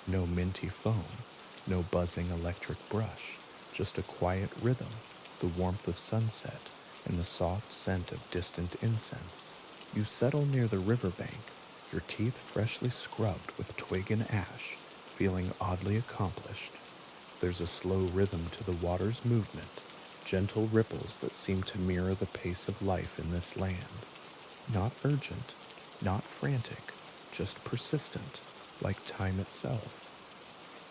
No minty foam, no buzzing electric brush, just a quiet rhythm, the warmth of sunset, and the soft scent of distant incense. You settle near the riverbank, your teeth freshly scrubbed with twig and ash, feeling oddly accomplished. There's a slow rhythm to the water's movement, gentle ripples that seem to mirror the pace of life in this land. Not urgent, not frantic, just persistent, like time itself.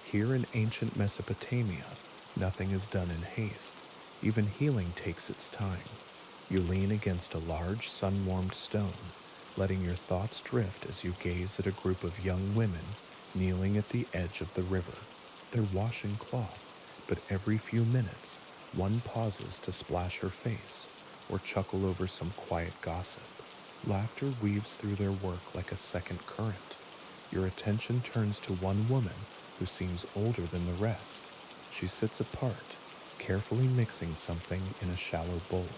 Here in ancient Mesopotamia, nothing is done in haste. Even healing takes its time. You lean against a large sun-warmed stone, letting your thoughts drift as you gaze at a group of young women kneeling at the edge of the river. They're washing cloth, but every few minutes, one pauses to splash her face or chuckle over some quiet gossip. Laughter weaves through their work like a second current. Your attention turns to one woman who seems older than the rest. She sits apart, carefully mixing something in a shallow bowl.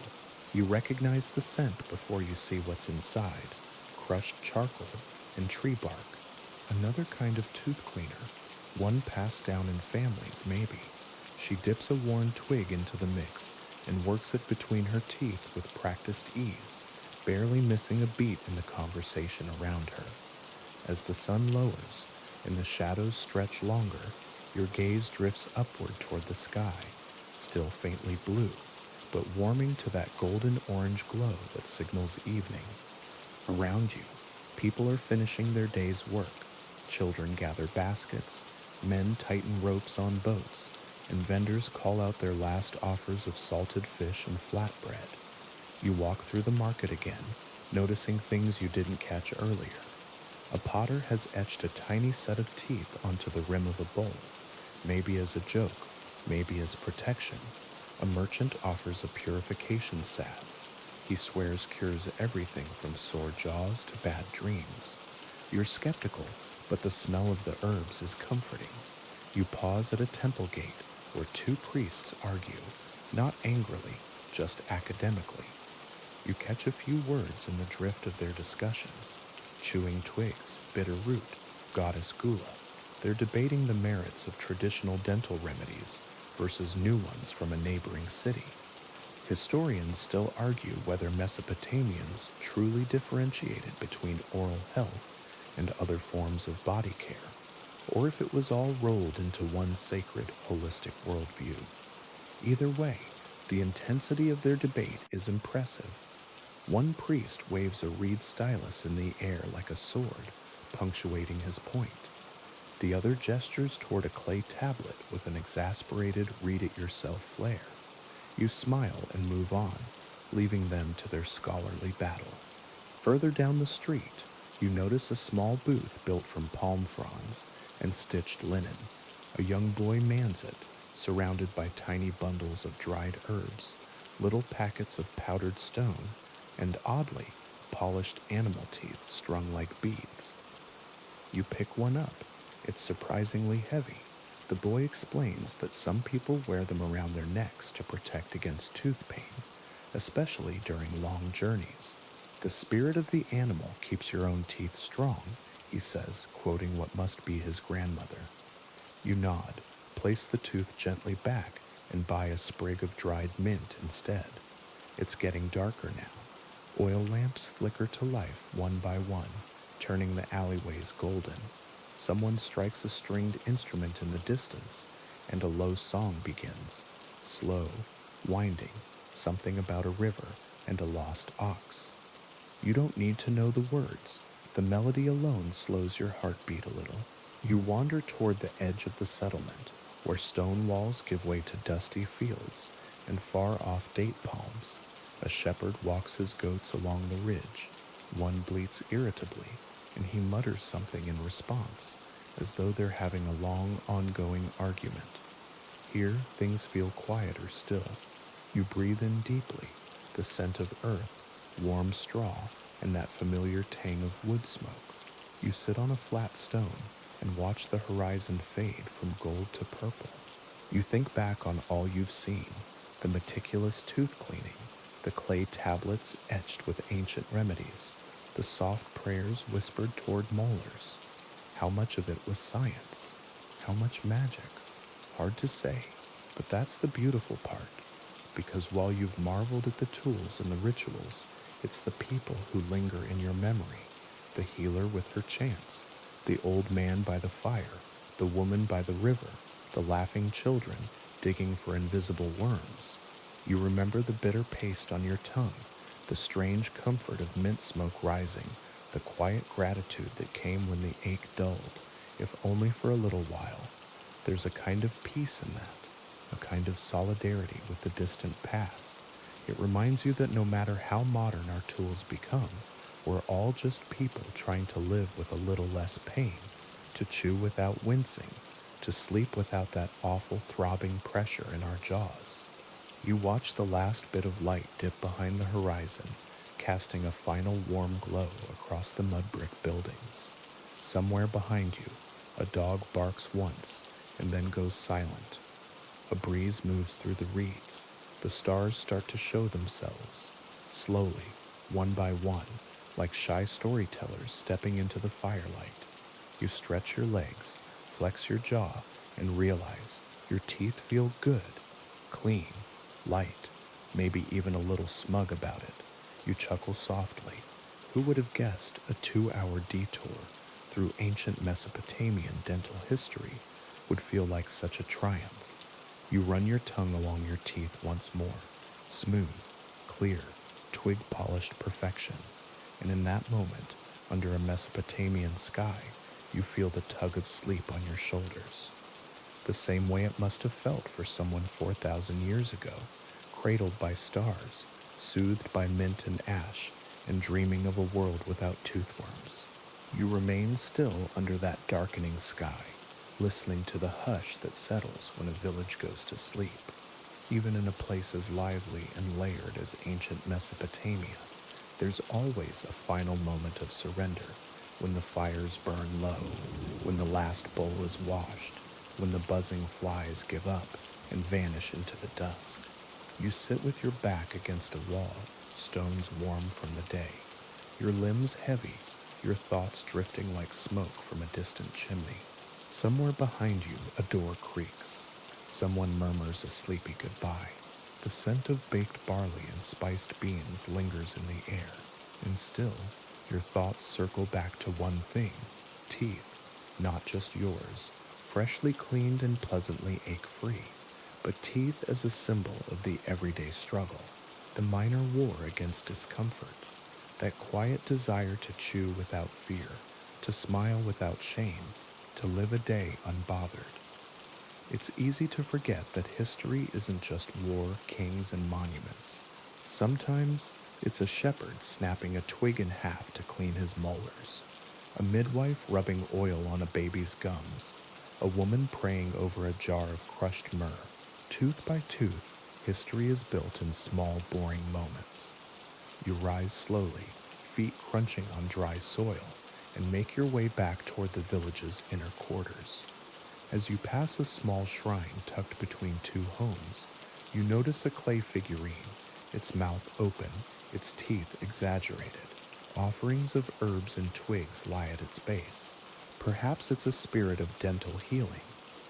You recognize the scent before you see what's inside: crushed charcoal and tree bark. Another kind of tooth cleaner, one passed down in families, maybe. She dips a worn twig into the mix and works it between her teeth with practiced ease, barely missing a beat in the conversation around her. As the sun lowers and the shadows stretch longer, your gaze drifts upward toward the sky, still faintly blue, but warming to that golden-orange glow that signals evening. Around you, people are finishing their day's work. Children gather baskets, men tighten ropes on boats, and vendors call out their last offers of salted fish and flatbread. You walk through the market again, noticing things you didn't catch earlier. A potter has etched a tiny set of teeth onto the rim of a bowl, maybe as a joke, maybe as protection. A merchant offers a purification salve. He swears cures everything from sore jaws to bad dreams. You're skeptical, but the smell of the herbs is comforting. You pause at a temple gate where two priests argue, not angrily, just academically. You catch a few words in the drift of their discussion. Chewing twigs, bitter root, goddess gula. They're debating the merits of traditional dental remedies versus new ones from a neighboring city. Historians still argue whether Mesopotamians truly differentiated between oral health and other forms of body care, or if it was all rolled into one sacred, holistic worldview. Either way, the intensity of their debate is impressive. One priest waves a reed stylus in the air like a sword, punctuating his point. The other gestures toward a clay tablet with an exasperated read-it-yourself flair. You smile and move on, leaving them to their scholarly battle. Further down the street, you notice a small booth built from palm fronds and stitched linen. A young boy mans it, surrounded by tiny bundles of dried herbs, little packets of powdered stone, and oddly, polished animal teeth strung like beads. You pick one up. It's surprisingly heavy. The boy explains that some people wear them around their necks to protect against tooth pain, especially during long journeys. The spirit of the animal keeps your own teeth strong, he says, quoting what must be his grandmother. You nod, place the tooth gently back, and buy a sprig of dried mint instead. It's getting darker now. Oil lamps flicker to life one by one, turning the alleyways golden. Someone strikes a stringed instrument in the distance, and a low song begins, slow, winding, something about a river and a lost ox. You don't need to know the words. The melody alone slows your heartbeat a little. You wander toward the edge of the settlement, where stone walls give way to dusty fields and far-off date palms. A shepherd walks his goats along the ridge. One bleats irritably, and he mutters something in response, as though they're having a long, ongoing argument. Here, things feel quieter still. You breathe in deeply, the scent of earth, warm straw, and that familiar tang of wood smoke. You sit on a flat stone and watch the horizon fade from gold to purple. You think back on all you've seen, the meticulous tooth cleaning, the clay tablets etched with ancient remedies, the soft prayers whispered toward molars. How much of it was science? How much magic? Hard to say, but that's the beautiful part, because while you've marveled at the tools and the rituals, it's the people who linger in your memory, the healer with her chants, the old man by the fire, the woman by the river, the laughing children digging for invisible worms. You remember the bitter paste on your tongue, the strange comfort of mint smoke rising, the quiet gratitude that came when the ache dulled, if only for a little while. There's a kind of peace in that, a kind of solidarity with the distant past. It reminds you that no matter how modern our tools become, we're all just people trying to live with a little less pain, to chew without wincing, to sleep without that awful throbbing pressure in our jaws. You watch the last bit of light dip behind the horizon, casting a final warm glow across the mud brick buildings. Somewhere behind you, a dog barks once and then goes silent. A breeze moves through the reeds. The stars start to show themselves, slowly, one by one, like shy storytellers stepping into the firelight. You stretch your legs, flex your jaw, and realize your teeth feel good, clean, light, maybe even a little smug about it. You chuckle softly. Who would have guessed a 2-hour detour through ancient Mesopotamian dental history would feel like such a triumph? You run your tongue along your teeth once more, smooth, clear, twig-polished perfection. And in that moment, under a Mesopotamian sky, You feel the tug of sleep on your shoulders, the same way it must have felt for someone 4,000 years ago, cradled by stars, soothed by mint and ash, and dreaming of a world without toothworms. You remain still under that darkening sky, listening to the hush that settles when a village goes to sleep. Even in a place as lively and layered as ancient Mesopotamia, there's always a final moment of surrender, when the fires burn low, when the last bowl is washed, when the buzzing flies give up and vanish into the dusk. You sit with your back against a wall, stones warm from the day, your limbs heavy, your thoughts drifting like smoke from a distant chimney. Somewhere behind you, a door creaks. Someone murmurs a sleepy goodbye. The scent of baked barley and spiced beans lingers in the air, and still, your thoughts circle back to one thing: teeth, not just yours, freshly cleaned and pleasantly ache-free, but teeth as a symbol of the everyday struggle, the minor war against discomfort, that quiet desire to chew without fear, to smile without shame, to live a day unbothered. It's easy to forget that history isn't just war, kings, and monuments. Sometimes it's a shepherd snapping a twig in half to clean his molars, a midwife rubbing oil on a baby's gums, a woman praying over a jar of crushed myrrh. Tooth by tooth, history is built in small, boring moments. You rise slowly, feet crunching on dry soil, and make your way back toward the village's inner quarters. As you pass a small shrine tucked between two homes, you notice a clay figurine, its mouth open, its teeth exaggerated. Offerings of herbs and twigs lie at its base. Perhaps it's a spirit of dental healing,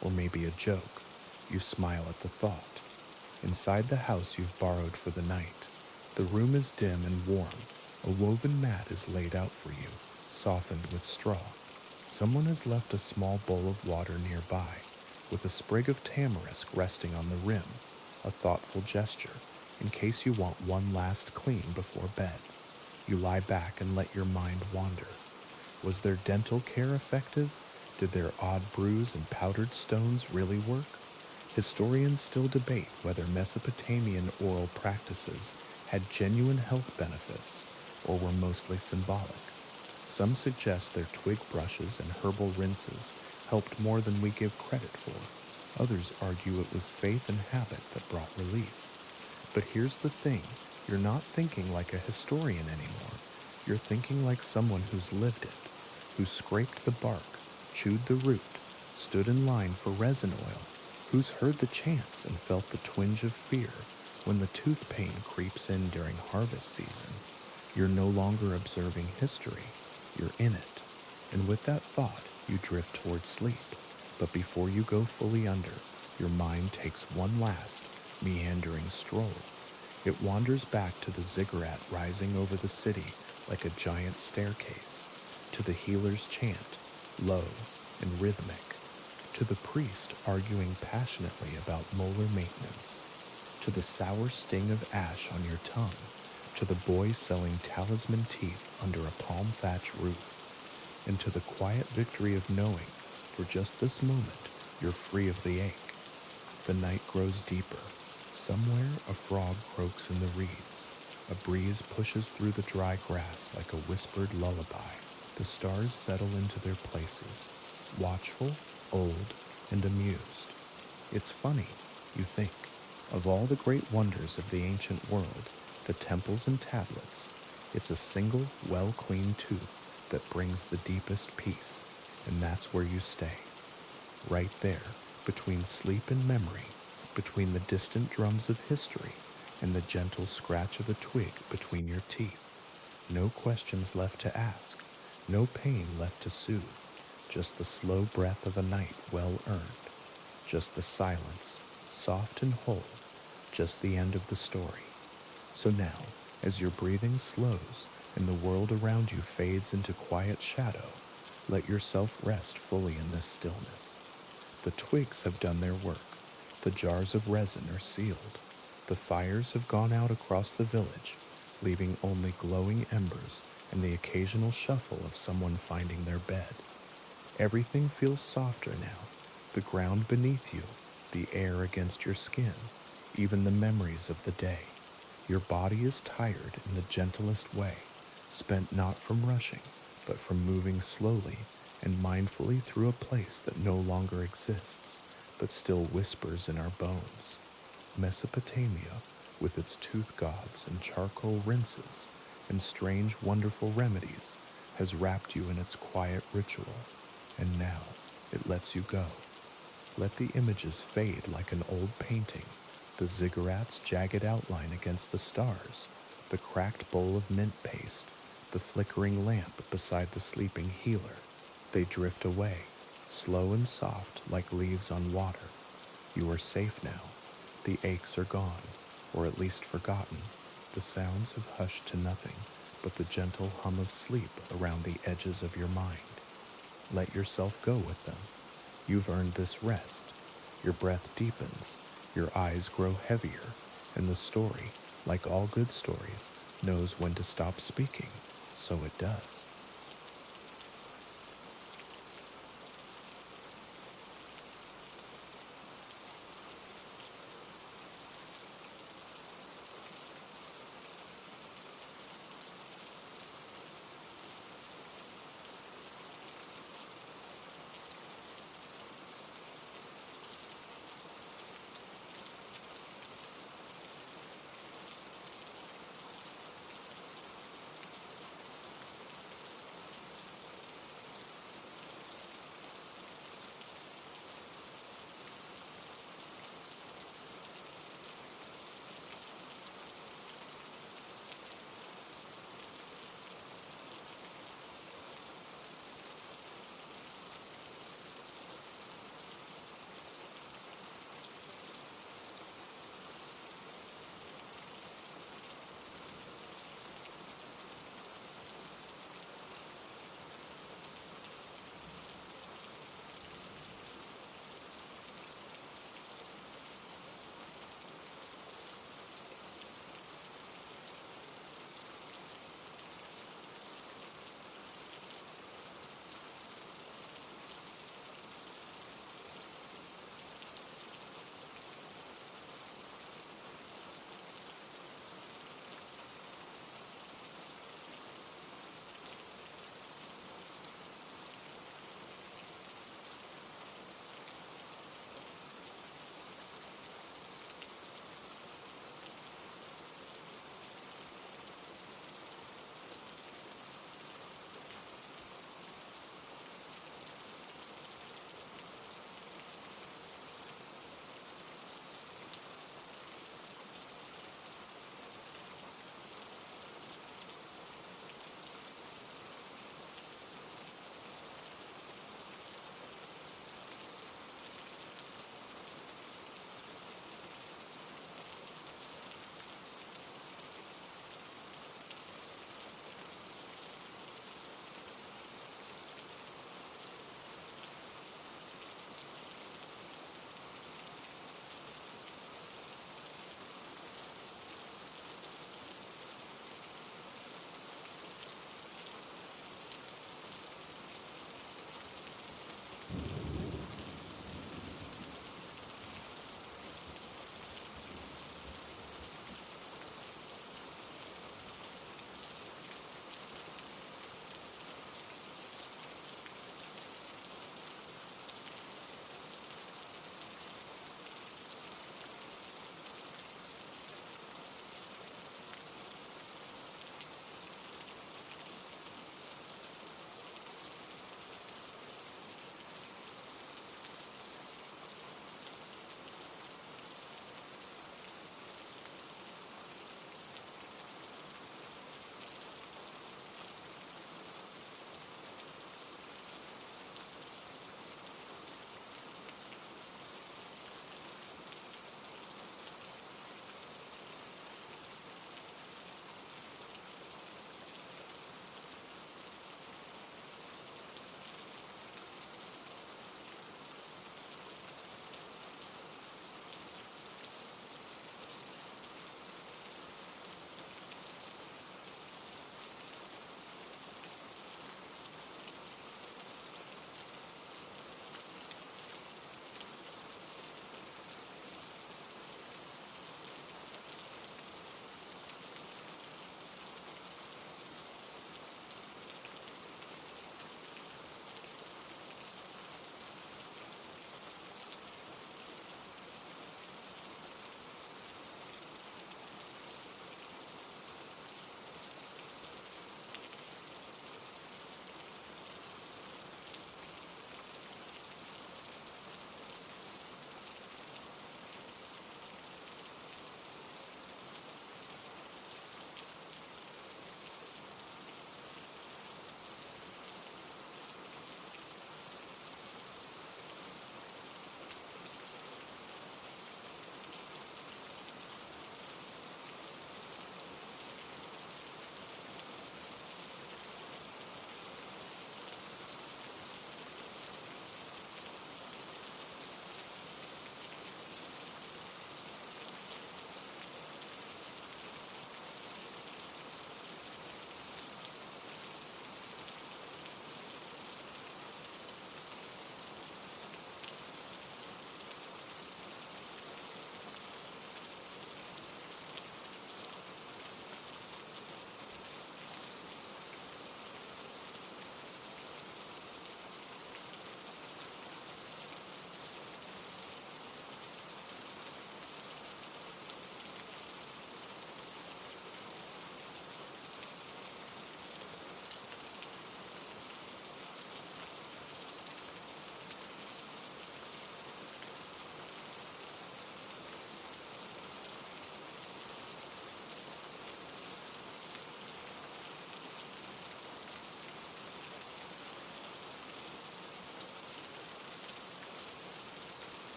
or maybe a joke. You smile at the thought. Inside the house you've borrowed for the night, the room is dim and warm. A woven mat is laid out for you, softened with straw. Someone has left a small bowl of water nearby, with a sprig of tamarisk resting on the rim, a thoughtful gesture, in case you want one last clean before bed. You lie back and let your mind wander. Was their dental care effective? Did their odd brews and powdered stones really work? Historians still debate whether Mesopotamian oral practices had genuine health benefits or were mostly symbolic. Some suggest their twig brushes and herbal rinses helped more than we give credit for. Others argue it was faith and habit that brought relief. But here's the thing, you're not thinking like a historian anymore. You're thinking like someone who's lived it, who scraped the bark, chewed the root, stood in line for resin oil, who's heard the chants and felt the twinge of fear when the tooth pain creeps in during harvest season. You're no longer observing history. You're in it, and with that thought, you drift toward sleep. But before you go fully under, your mind takes one last, meandering stroll. It wanders back to the ziggurat rising over the city like a giant staircase, to the healer's chant, low and rhythmic, to the priest arguing passionately about molar maintenance, to the sour sting of ash on your tongue, to the boy selling talisman teeth under a palm thatch roof, and to the quiet victory of knowing, for just this moment, you're free of the ache. The night grows deeper. Somewhere a frog croaks in the reeds. A breeze pushes through the dry grass like a whispered lullaby. The stars settle into their places, watchful, old, and amused. It's funny, you think, of all the great wonders of the ancient world, the temples and tablets, it's a single, well-cleaned tooth that brings the deepest peace, and that's where you stay. Right there, between sleep and memory, between the distant drums of history and the gentle scratch of a twig between your teeth. No questions left to ask, no pain left to soothe, just the slow breath of a night well earned, just the silence, soft and whole, just the end of the story. So now, as your breathing slows and the world around you fades into quiet shadow, let yourself rest fully in this stillness. The twigs have done their work. The jars of resin are sealed. The fires have gone out across the village, leaving only glowing embers and the occasional shuffle of someone finding their bed. Everything feels softer now. The ground beneath you, the air against your skin, even the memories of the day. Your body is tired in the gentlest way, spent not from rushing, but from moving slowly and mindfully through a place that no longer exists, but still whispers in our bones. Mesopotamia, with its tooth gods and charcoal rinses and strange, wonderful remedies, has wrapped you in its quiet ritual, and now it lets you go. Let the images fade like an old painting, the ziggurat's jagged outline against the stars, the cracked bowl of mint paste, the flickering lamp beside the sleeping healer. They drift away, slow and soft like leaves on water. You are safe now. The aches are gone, or at least forgotten. The sounds have hushed to nothing but the gentle hum of sleep around the edges of your mind. Let yourself go with them. You've earned this rest. Your breath deepens, your eyes grow heavier, and the story, like all good stories, knows when to stop speaking, so it does.